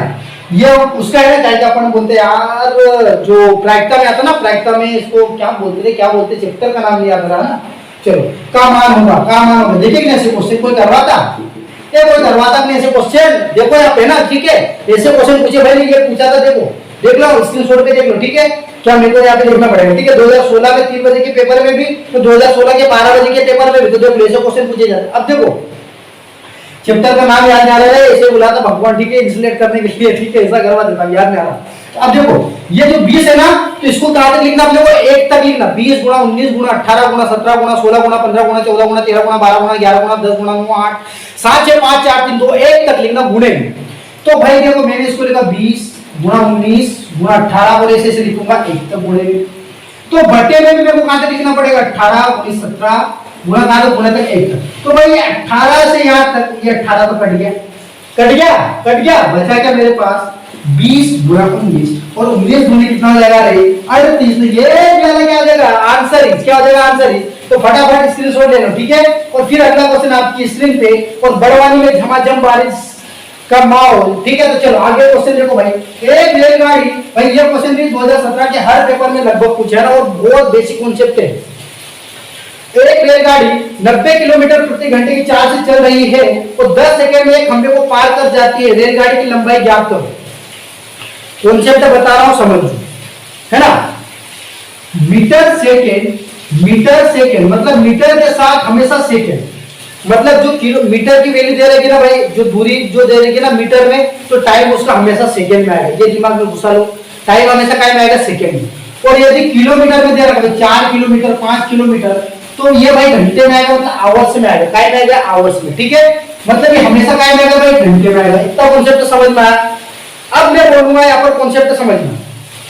ये उसका है ना, क्या अपन बोलते हैं यार, जो प्रायिकता में आता ना, प्रायिकता में इसको क्या बोलते चैप्टर का नाम नहीं याद रहा ना। चलो का मान होगा, देखिए कि ऐसे क्वेश्चन कोई करवाता, कोई करवाता नहीं ऐसे क्वेश्चन, देखो यहाँ पे ना, ठीक है। ऐसे क्वेश्चन पूछे भाई, ये पूछा था, देखो देख लो स्क्रीनशॉट पे देख लो, ठीक है। क्या मेरे को यहाँ पे देखना पड़ेगा, ठीक है। 2016 के 3 बजे के पेपर में भी, तो 2016 के 12 बजे के पेपर में भी, तो देखो ऐसे क्वेश्चन पूछे जाते। अब देखो चैप्टर का नाम याद नहीं आ रहा है, ऐसे बुलाता भगवान, ठीक है, इंसुलेट करने के लिए, ठीक है, ऐसा करवा देता, याद नहीं आ रहा। अब देखो ये जो 20 है ना, तो इसको कहां तक लिखना, अपने को 1 तक लिखना, 20 गुणा 19 गुणा 18 गुणा 17 गुणा 16 गुणा 15 गुणा 14 गुणा 13 गुणा 12 गुणा 11 गुणा 10 गुणा 9 8 7 6 5 4 3 2 1 तक लिखना गुणे में। तो भाई देखो मैंने इसको लिखा 20 गुणा 19 गुणा 18 और ऐसे ऐसे लिखूंगा 1 तक गुणे में। तो बटे में भी मेरे को कहां तक लिखना पड़ेगा, 18 19 17 गुणा कहां तक, गुणे तक 1 तक। तो भाई 18 से यहां तक, ये 18 तो कट गया, बचा क्या मेरे पास 20 गुणा 19, और 19 गुणे कितना हो जाएगा रे 38। तो ये क्या हो जाएगा आंसर इज, क्या हो जाएगा आंसर इज। तो फटाफट स्क्रीनशॉट ले लो, ठीक है। और फिर अगला क्वेश्चन आपकी स्क्रीन पे, और बड़वानी में झमाझम बारिश का माहौल, ठीक है। तो चलो आगे क्वेश्चन देखो भाई, एक रेलगाड़ी, भाई ये क्वेश्चन भी 2017 के हर पेपर में लगभग पूछा है ना, और बहुत बेसिक कॉन्सेप्ट है। एक रेलगाड़ी 90 किलोमीटर प्रति घंटे की चाल से चल रही है, और 10 सेकंड में एक खंभे को पार कर जाती है, रेलगाड़ी की लंबाई ज्ञात करो। कॉन्सेप्ट बता रहा हूं, समझो, है ना। मीटर सेकेंड मतलब मीटर के साथ हमेशा सेकेंड, मतलब जो किलोमीटर की वैल्यू दे रहेगी ना भाई, जो दूरी जो दे रहेगी ना मीटर में, तो टाइम उसका हमेशा सेकेंड में आएगा, ये दिमाग में घुसा लो, टाइम हमेशा काय में आएगा, सेकेंड में। और यदि किलोमीटर में दे रखा है 4 किलोमीटर 5 किलोमीटर, तो ये भाई घंटे में आएगा, मतलब आवर्स में आएगा, काय में आएगा, आवर्स में, ठीक है। मतलब ये हमेशा काय में आएगा भाई, घंटे में आएगा। इतना कॉन्सेप्ट समझ में आया। अब मैं बोलूंगा यहाँ पर कॉन्सेप्ट समझना,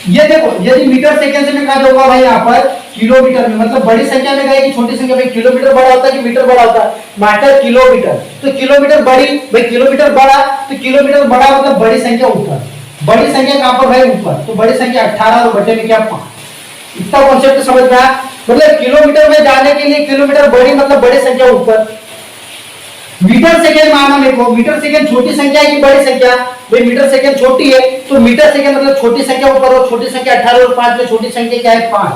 ये देखो यदि मीटर सेकंड से मैं कहा जाऊंगा भाई यहाँ पर किलोमीटर में, मतलब बड़ी संख्या में गए कि छोटी संख्या में, किलोमीटर बड़ा होता है कि मीटर बड़ा होता है, माटर किलोमीटर, तो किलोमीटर बड़ी भाई, किलोमीटर बड़ा, तो किलोमीटर बड़ा मतलब बड़ी संख्या ऊपर, बड़ी संख्या कहां पर भाई, ऊपर, तो बड़ी संख्या 18 और बटे में क्या 5। इतना कॉन्सेप्ट समझ में आया। मतलब किलोमीटर में जाने के लिए किलोमीटर बड़ी मतलब बड़ी संख्या ऊपर। मीटर सेकेंड माना मेरे को, मीटर सेकेंड छोटी संख्या है कि बड़ी संख्या, भाई मीटर सेकेंड छोटी है, तो मीटर सेकेंड मतलब छोटी संख्या ऊपर, और छोटी संख्या 18 और 5 में छोटी संख्या क्या है 5,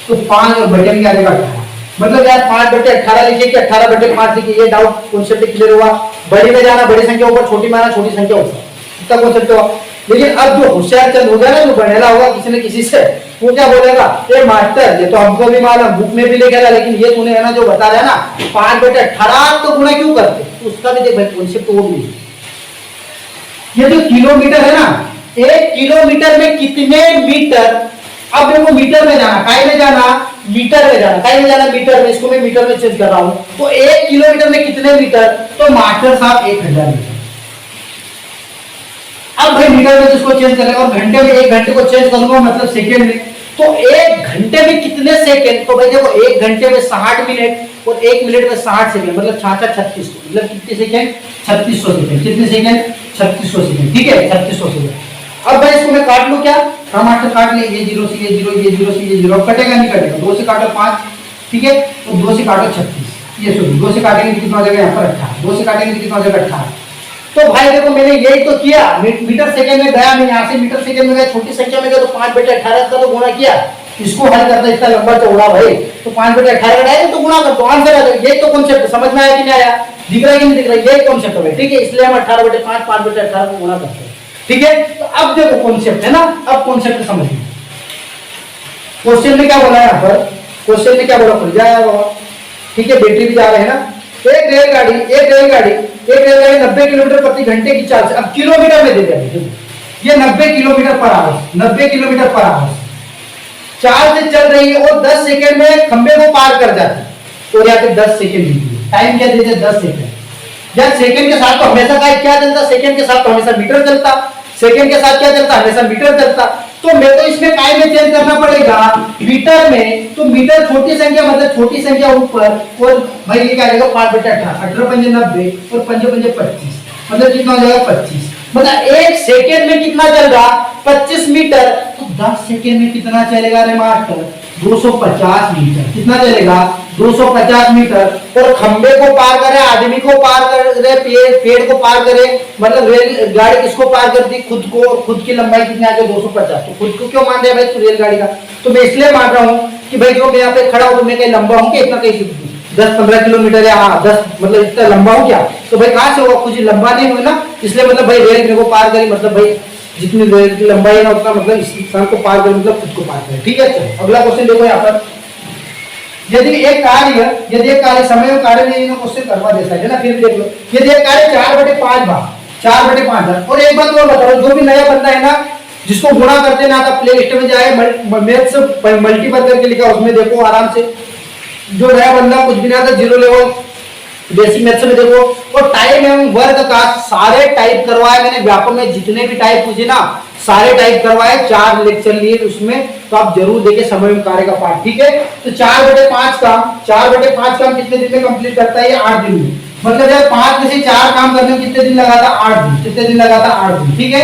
तो 5 और बटे में क्या आ जाएगा 18। मतलब यार 5/18 लिखिए कि 18/5 लिखिए, ये डाउट कॉन्सेप्ट क्लियर हुआ। बड़ी में जाना बड़ी संख्या ऊपर, छोटी माना छोटी संख्या ऊपर, इतना कॉन्सेप्ट हुआ। लेकिन अब जो होशियार चंद होगा ना, जो बनेला होगा किसी न किसी से, वो क्या बोलेगा, ये मास्टर ये तो हमको भी मालूम, बुक में भी लिखा है, लेकिन ये तूने है ना जो बता रहा है ना 5/18 तो गुणा क्यों करते, तो उसका भी देख भाई कॉन्सेप्ट वो भी। ये जो किलोमीटर है ना, 1 किलोमीटर में कितने मीटर, अब देखो मीटर में जाना, काय में जाना, मीटर में जाना, काय में जाना, मीटर में, इसको मैं मीटर में चेंज कर रहा हूं। तो 1 किलोमीटर में कितने मीटर, तो मास्टर साहब 1000 मीटर। अब भाई मीटर में इसको चेंज करें, और घंटे में 1 घंटे को चेंज करूंगा मतलब सेकंड में, तो 1 घंटे में कितने सेकंड, तो भाई देखो 1 घंटे में 60 मिनट और 1 मिनट में 60 सेकंड, मतलब 3600, मतलब कितने सेकंड 3600 सेकंड, कितने सेकंड 3600 सेकंड, ठीक है 3600 सेकंड। अब भाई इसको मैं काट लूं क्या, हम आठ काट ले, ये 0 से ये 0, ये 0 से ये 0, कटेगा नहीं कटेगा, 2 से काटो 5, ठीक है, तो 2 से काटो 36, ये सॉरी 2 से काटेंगे तो कितना हो जाएगा यहाँ पर 18, 2 से काटेंगे तो कितना हो जाएगा 18। तो भाई देखो मैंने यही तो किया, मीटर सेकंड में गया, मैं यहाँ से मीटर सेकंड में गया, छोटी संख्या में गया, तो 5/18 का तो गुणा किया, इसको हल करना इतना लंबा चौड़ा भाई, तो 5/18 का तो गुणा कर दो, आंसर आ जाएगा। यही तो कॉन्सेप्ट समझ में आया कि नहीं आया, दिख रहा है कि नहीं दिख रहा है, यही कॉन्सेप्ट है, ठीक है। इसलिए हम 18/5 5/18 को गुणा करते हैं, ठीक है, तो अब देखो कॉन्सेप्ट है ना, अब कॉन्सेप्ट समझिए। क्वेश्चन में क्या बोला है यहाँ पर, क्वेश्चन में क्या बोला खुल जाएगा बाबा, ठीक है, बैटरी भी जा रहे हैं ना। एक रेलगाड़ी 90 किलोमीटर प्रति घंटे की चाल से, अब किलोमीटर में दे दिया, ये 90 kilometre per hour, 90 kilometre per hour चाल से चल रही है और 10 सेकंड में खंबे को पार कर जाती है। और यहाँ पे 10 सेकंड दीजिए, टाइम क्या दीजिए 10 सेकंड। जब सेकंड के साथ तो हमेशा क्या चलता, सेकंड के साथ तो हमेशा मीटर चलता, सेकंड के साथ क्या चलता, हमेशा मीटर चलता। तो मेरे को इसमें काय में चेंज करना पड़ेगा मीटर में, तो मीटर छोटी संख्या मतलब छोटी संख्या ऊपर, और भाई ये क्या आएगा 5/18, 18 पंजे 90 और 5 पंजे 25, मतलब कितना हो जाएगा 25, मतलब एक सेकेंड में कितना चल रहा 25 मीटर, तो 10 सेकेंड में कितना चलेगा रे मास्टर 250 मीटर, कितना चलेगा 250 मीटर। और खंबे को पार करे, आदमी को पार करे, पेड़ को पार करे, मतलब रेलगाड़ी किसको पार करती, खुद को, और खुद की लंबाई कितनी आ गई 250। तो खुद को क्यों मान रहे भाई तू रेलगाड़ी का, तो मैं इसलिए मान रहा हूँ कि भाई जो मैं यहाँ पे खड़ा हूँ तो मैं कहीं लंबा हूँ क्या, इतना कहीं 10-15 किलोमीटर या 10 मतलब इतना लंबा हो क्या, तो भाई कहाँ से होगा, कुछ लंबा नहीं हुआ ना, इसलिए मतलब भाई रेल मेरे को पार करी, मतलब भाई जितनी रेल की लंबाई है ना उतना मतलब इस इंसान को पार करी, मतलब खुद को पार करे। ठीक है, चलो अगला क्वेश्चन देखो यहाँ पर, यदि एक कार्य समय और कार्य में इन्होंने क्वेश्चन करवा देता है ना, फिर देख लो, यदि एक कार्य 4/5 भाग 4/5, और एक बात और बताओ, जो भी नया बंदा है ना जिसको गुणा करते ना आता, प्ले लिस्ट में जाए मैथ्स मल्टीपल करके लिखा, उसमें देखो आराम से, जो नया बंदा कुछ भी नहीं आता, 0 लेवल बेसिक मैथ्स में देखो, और टाइम एवं वर्ग का सारे टाइप करवाए मैंने, व्यापक में जितने भी टाइप पूछे ना सारे टाइप करवाए, 4 लेक्चर लिए उसमें, तो आप जरूर देखिए समय एवं कार्य का पार्ट। ठीक है, तो 4/5 काम कितने दिन में कंप्लीट करता है, ये 8 दिन में, मतलब यार 5 में से 4 काम करने में कितने दिन लगा था, 8 दिन, कितने दिन लगा था 8 दिन। ठीक है,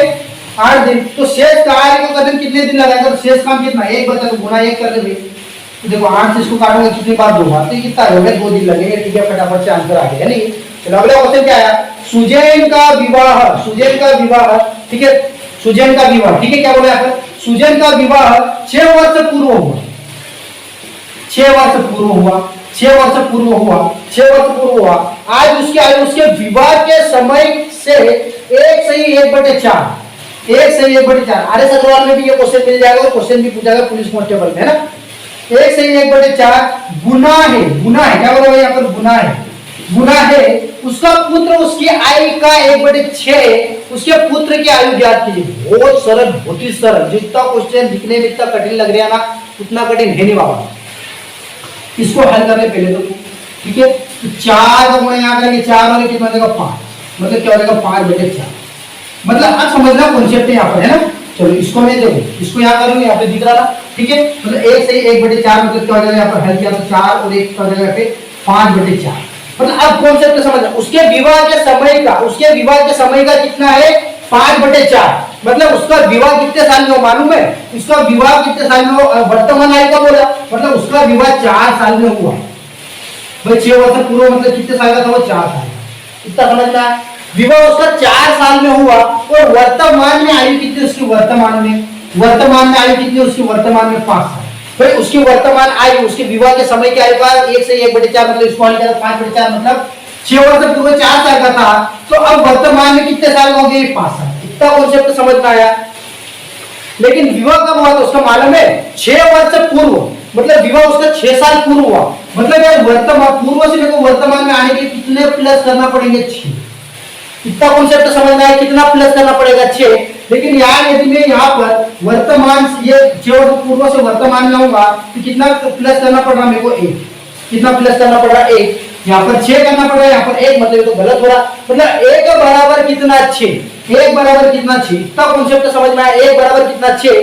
8 दिन, तो शेष कार्य को करने में कितने दिन लगाएगा, तो शेष काम कितना, एक बता तो गुना 1 कर दे, तो देखो 8 से इसको काटोगे कितनी बार 2 बार, तो कितना हो गया 2 दिन लगेंगे। ठीक है, फटाफट से आंसर आ गया नहीं। चलो अगला क्वेश्चन क्या आया, सुजैन का विवाह, ठीक है, सुजैन का विवाह, ठीक है, क्या बोला यहाँ पर, सुजैन का विवाह 6 वर्ष पूर्व हुआ, 6 वर्ष पूर्व हुआ। आज उसके विवाह के समय से 1/4, आर एस अग्रवाल में भी ये क्वेश्चन मिल जाएगा, और क्वेश्चन भी पूछा गया पुलिस कांस्टेबल में, है ना। 1/4 गुना है, क्या बोला भाई यहाँ पर, गुना है उसका पुत्र उसकी आयु का 1/6, उसके पुत्र की आयु ज्ञात कीजिए। बहुत ही सरल, जितना क्वेश्चन दिखने में इतना कठिन लग रहा है ना उतना कठिन है नहीं बाबा, इसको हल करने पहले तो। ठीक है, तो 4 का गुणा यहाँ करेंगे, 4 वाले कितना देगा 5, मतलब क्या हो जाएगा 5/4, मतलब अब समझना कॉन्सेप्ट यहाँ पर, है ना। चलो इसको मैं देखो, इसको यहाँ करूंगा, यहाँ पे दिख रहा था, ठीक है, मतलब 1 से 1/4 मतलब क्या हो जाएगा, यहाँ पर हल किया तो 4 और 1 का हो जाएगा 5/4, मतलब अब कॉन्सेप्ट समझना। उसके विवाह के समय का कितना है 5/4, मतलब उसका विवाह कितने साल में हो मालूम है, उसका विवाह कितने साल में हो, वर्तमान आयु का बोला, मतलब उसका विवाह 4 साल में हुआ भाई, 6 वर्ष पूर्व मतलब कितने साल का था वो 4 साल, इतना समझना है। विवाह उसका 4 साल में हुआ, और वर्तमान में आयु कितनी उसकी, वर्तमान में आयु कितनी उसकी, वर्तमान में 5 साल। भाई उसकी वर्तमान आयु उसके विवाह के समय की आयु का 1 से 1/4 मतलब इसको हल किया 5/4 मतलब 6 वर्ष पूर्व 4 साल का था, तो अब वर्तमान में कितने साल हो गए 5 साल, इतना कॉन्सेप्ट समझ में आया। लेकिन विवाह कब हुआ तो उसका मालूम है 6 वर्ष पूर्व, मतलब विवाह उसका 6 साल पूर्व हुआ, मतलब यार वर्तमान पूर्व से मेरे को वर्तमान में आने के लिए कितने प्लस करना पड़ेंगे 6, इतना कॉन्सेप्ट समझना है, कितना प्लस करना पड़ेगा 6। लेकिन यार यदि मैं यहाँ पर वर्तमान ये 6 वर्ष पूर्व से वर्तमान में आऊंगा तो कितना प्लस करना पड़ रहा मेरे को 1, कितना प्लस करना पड़ रहा 1, यहाँ पर 6 करना पड़ रहा है, यहाँ पर 1, मतलब तो गलत हो रहा, मतलब 1 बराबर कितना 6, 1 बराबर कितना 6, इतना कॉन्सेप्ट समझ में आया, 1 बराबर कितना 6।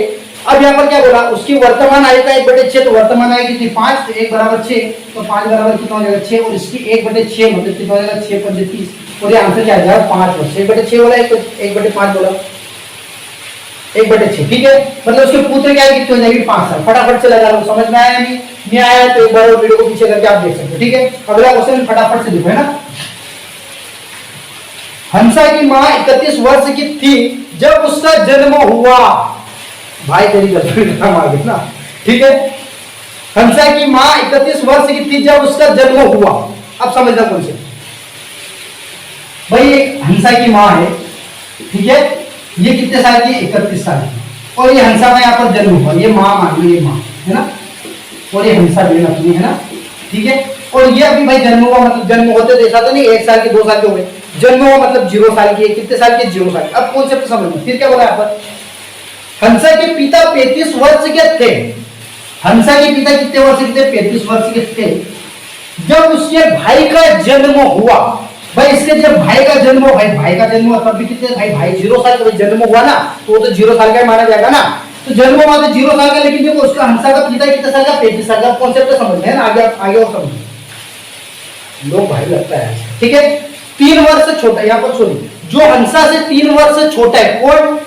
अब यहाँ पर क्या बोला, उसकी वर्तमान आयु का 1/6, तो वर्तमान आयु कितनी 5, तो 1 बराबर 6, तो 5 बराबर कितना हो जाएगा 6, और इसकी 1/6 मतलब कितना हो जाएगा 6 × 30, और ये आंसर क्या आ जाएगा 5 वर्ष, 1/6 बोला 1/5 बोला 1/6, ठीक है, मतलब उसके पुत्र क्या कितनी हो जाएगी 5 साल। फटाफट से लगा लो, समझ में आया नहीं आया तो एक बार वीडियो को पीछे करके आप देख सकते हो। ठीक है, अगला क्वेश्चन फटाफट से देखो, है ना। हंसा की मां 31 वर्ष की थी जब उसका जन्म हुआ, भाई तेरी गर्लफ्रेंड का मार ना, ठीक है। हंसा की मां 31 वर्ष की थी जब उसका जन्म हुआ, अब समझना कौन से भाई, एक हंसा की मां है, ठीक है, ये कितने साल की, 31 साल की। और ये हंसा का यहाँ पर जन्म हुआ, ये माँ मान लो, ये माँ है ना, और ये हंसा बहन अपनी है ना, ठीक है। और ये अभी भाई जन्म हुआ, मतलब जन्म होते तो ऐसा तो नहीं 1 साल के 2 साल के हो गए, जन्म हुआ मतलब 0 साल की है, कितने साल के, 0 साल। अब कॉन्सेप्ट समझ, फिर क्या बोला यहाँ पर, हंसा के पिता 35 वर्ष के थे। हंसा के पिता कितने वर्ष के थे, 35 वर्ष के थे जब उसके भाई का जन्म हुआ। भाई इसके जब भाई का जन्म हो, भाई का जन्म हुआ तब भी कितने, भाई 0 साल का जन्म हुआ ना, तो वो तो 0 साल का माना जाएगा ना, तो जन्म हुआ तो 0 साल का, लेकिन देखो उसका हंसा का पिता कितने साल का, 35 साल का। कॉन्सेप्ट समझ है ना, आगे और समझ लोग भाई लगता है, ठीक है। 3 वर्ष से छोटा, यहाँ पर छोड़िए, जो हंसा से 3 वर्ष से छोटा है, कौन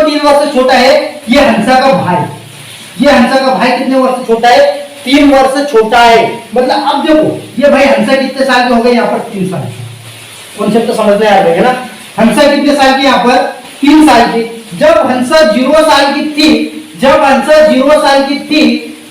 3 वर्ष से छोटा है, ये हंसा का भाई। ये हंसा का भाई कितने वर्ष से छोटा है, 3 वर्ष से छोटा है। मतलब अब देखो ये भाई हंसा कितने साल के हो गए, यहाँ पर 3 साल के। कॉन्सेप्ट तो समझ में आ गया ना, हंसा कितने साल की, यहाँ पर 3 साल की। जब हंसा 0 साल की थी, जब हंसा 0 साल की थी,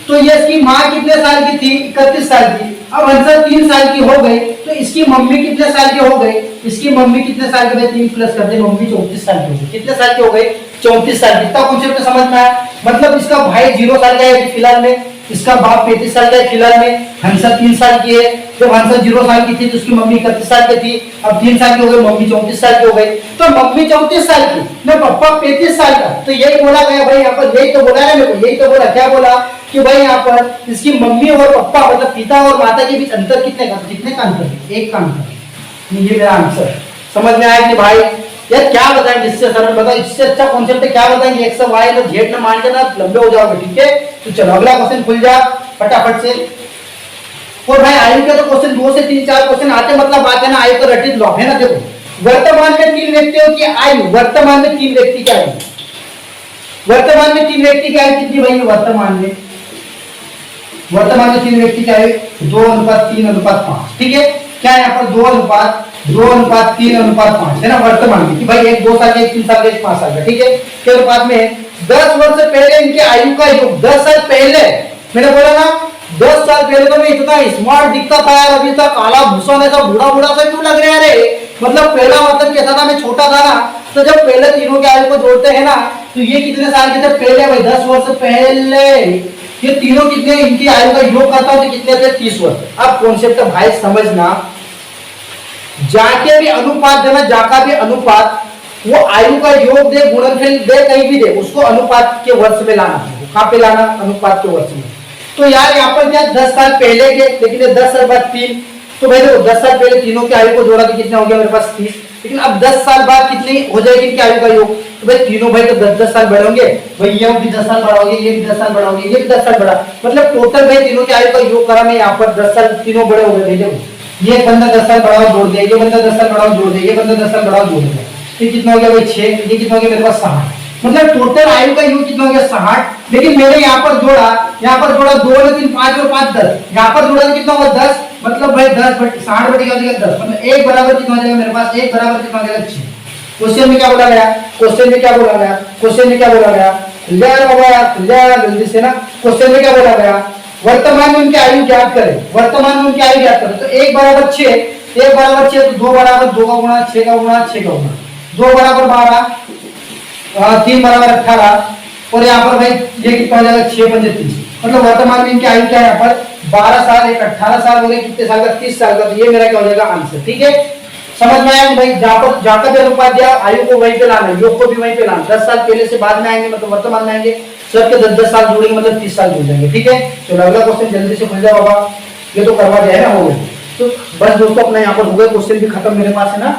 तो ये इसकी माँ कितने साल की थी, 31 साल की। अब हंसा 3 साल की हो गई, तो इसकी मम्मी कितने साल की हो गई, इसकी मम्मी कितने साल की, 3 प्लस कर दे, मम्मी 34 साल की हो गई। कितने साल की हो गई, 34 साल की। इतना कॉन्सेप्ट समझ में आया। मतलब इसका भाई 0 साल का है फिलहाल में, इसका बाप 35 साल का है फिलहाल में, हंसा 3 साल की है। जब हंसा 0 साल की थी तो उसकी मम्मी 31 साल की थी, अब 3 साल की हो गई, मम्मी 34 साल की हो गई। तो मम्मी 34 साल की ना, पापा 35 साल का। तो यही बोला गया भाई यहाँ पर, यही तो बोला है मेरे को, यही तो बोला, क्या बोला कि भाई यहाँ पर इसकी मम्मी और पापा मतलब पिता और माता के बीच अंतर कितने का अंतर है, 1 का अंतर। ये मेरा आंसर समझ में आया कि भाई यार क्या बताएंगे इससे सरल, बताओ इससे अच्छा कॉन्सेप्ट क्या बताएंगे, एक्स वाई तो जेड न मान के ना लंबे हो जाओगे, ठीक है। तो चलो अगला क्वेश्चन खुल जा फटाफट से। और भाई आयु के तो क्वेश्चन 2 से 3 4 क्वेश्चन आते, मतलब बात है ना, आयु का रटित लॉ है ना। देखो वर्तमान में 3 व्यक्तियों की आयु, वर्तमान में 3 व्यक्ति की आयु, वर्तमान में 3 व्यक्ति की आयु कितनी भाई, वर्तमान में 3 व्यक्ति की आयु 2:3:5, ठीक है। क्या है यहाँ पर 2:3:5 है ना, वर्तमान में कि भाई एक 2 साल का, एक 3 साल का, एक 5 साल का, ठीक है। के अनुपात में 10 वर्ष पहले इनके आयु का योग, 10 साल पहले मैंने बोला ना, 10 साल पहले तो मैं इतना स्मार्ट दिखता था यार, अभी तक काला भूसा ऐसा बूढ़ा सा क्यों लग रहा है रे। मतलब पहला मतलब कैसा था, मैं छोटा था ना, तो जब पहले तीनों के आयु को जोड़ते हैं ना, तो ये कितने साल के थे पहले भाई, 10 वर्ष पहले। ये तीनों कितने, इनकी आयु का योग करता हूं तो कितने थे, 30 वर्ष। अब कॉन्सेप्ट भाई समझना, जाके भी अनुपात देना, जाका भी अनुपात, वो आयु का योग दे, गुणनफल दे, कहीं भी दे, उसको अनुपात के वर्ष में लाना है। कहां पे लाना, अनुपात के वर्ष में। तो यार यहाँ पर क्या 10 साल पहले के, लेकिन 10 साल बाद 3, तो भाई देखो 10 साल पहले तीनों की आयु को जोड़ा तो कितना हो गया मेरे पास 30, लेकिन अब 10 साल बाद कितनी हो जाएगी इनकी आयु का योग, तो भाई तीनों भाई तो 10-10 साल बढ़ोगे भाई, ये भी 10 साल बढ़ाओगे, ये भी 10 साल बढ़ाओगे, ये भी 10 साल बढ़ा, मतलब टोटल भाई तीनों की आयु का योग करा मैं यहाँ पर 10 साल तीनों बड़े हो गए। देखो ये बंदा 10 साल बढ़ाओ जोड़ दिया, ये बंदा 10 साल बढ़ाओ जोड़ दिया, ये बंदा 10 साल बढ़ाओ जोड़ दिया, ये कितना हो गया भाई 6, ये कितना हो गया मेरे पास 60, मतलब टोटल आयु का योग कितना हो गया 60। लेकिन मैंने यहाँ पर जोड़ा 2 और 3 5 और 5 10, यहाँ पर जोड़ा कितना होगा 10, मतलब भाई 10 60 बटेगा 10, मतलब 1 बराबर कितना हो जाएगा मेरे पास, 1 बराबर कितना हो जाएगा 6। क्वेश्चन में क्या बोला गया, क्वेश्चन में क्या बोला गया, क्वेश्चन में क्या बोला गया, जल्दी से ना, क्वेश्चन में क्या बोला गया, वर्तमान में उनकी आयु ज्ञात करें, वर्तमान में उनकी आयु ज्ञात करें। तो 1 बराबर 6, 1 बराबर 6, तो 2 बराबर 2 का गुणा, 6 का गुणा, 6 का गुणा, 2 बराबर 12, 3 बराबर 18, और यहाँ पर भाई ये कितना हो जाएगा 6 पंजे 30, मतलब वर्तमान में इनकी आयु क्या है यहाँ पर 12 साल, एक 18 साल हो गए, कितने साल का 30 साल का। तो ये मेरा क्या हो जाएगा आंसर, ठीक है। समझ में आया कि भाई जाकर भी अनुपात दिया, आयु को वहीं पे लाना, योग को भी वहीं पे लाना, 10 साल पहले से बाद में आएंगे मतलब वर्तमान में आएंगे, सबके 10-10 साल जोड़ेंगे मतलब 30 साल जुड़ जाएंगे, ठीक है। चलो अगला क्वेश्चन जल्दी से खुल जाओ बाबा, ये तो करवा दिया है ना, हो गया। तो बस दोस्तों अपना यहाँ पर हो गया, क्वेश्चन भी खत्म मेरे पास है ना।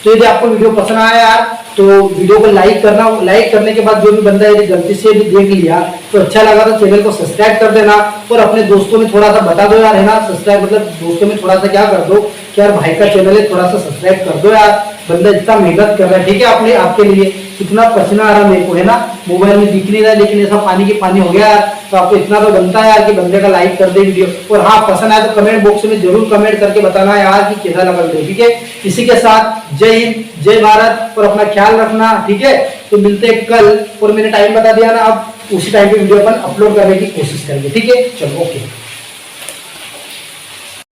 तो यदि आपको वीडियो पसंद आया यार तो वीडियो को लाइक करना, लाइक करने के बाद जो भी बंदा यदि गलती से भी देख लिया तो अच्छा लगा तो चैनल को सब्सक्राइब कर देना, और अपने दोस्तों में थोड़ा सा बता दो यार, है ना। सब्सक्राइब मतलब दोस्तों में थोड़ा सा क्या कर दो कि यार भाई का चैनल है, थोड़ा सा सब्सक्राइब कर दो यार, बंदा इतना मेहनत कर रहा है, ठीक है। अपने आपके लिए कितना पसीना आ रहा मेरे को, है ना, मोबाइल में दिख नहीं रहा लेकिन ऐसा पानी की पानी हो गया यार, तो आपको इतना तो बनता है यार कि बंदे का लाइक कर दे वीडियो, और हाँ पसंद आए तो कमेंट बॉक्स में जरूर कमेंट करके बताना यार कि कैसा लगा वीडियो, ठीक है। इसी के साथ जय हिंद, जय भारत, और अपना ख्याल रखना, ठीक है। तो मिलते हैं कल, और मैंने टाइम बता दिया ना, अब उसी टाइम पे वीडियो अपन अपलोड करने की कोशिश करेंगे, ठीक है। चलो ओके।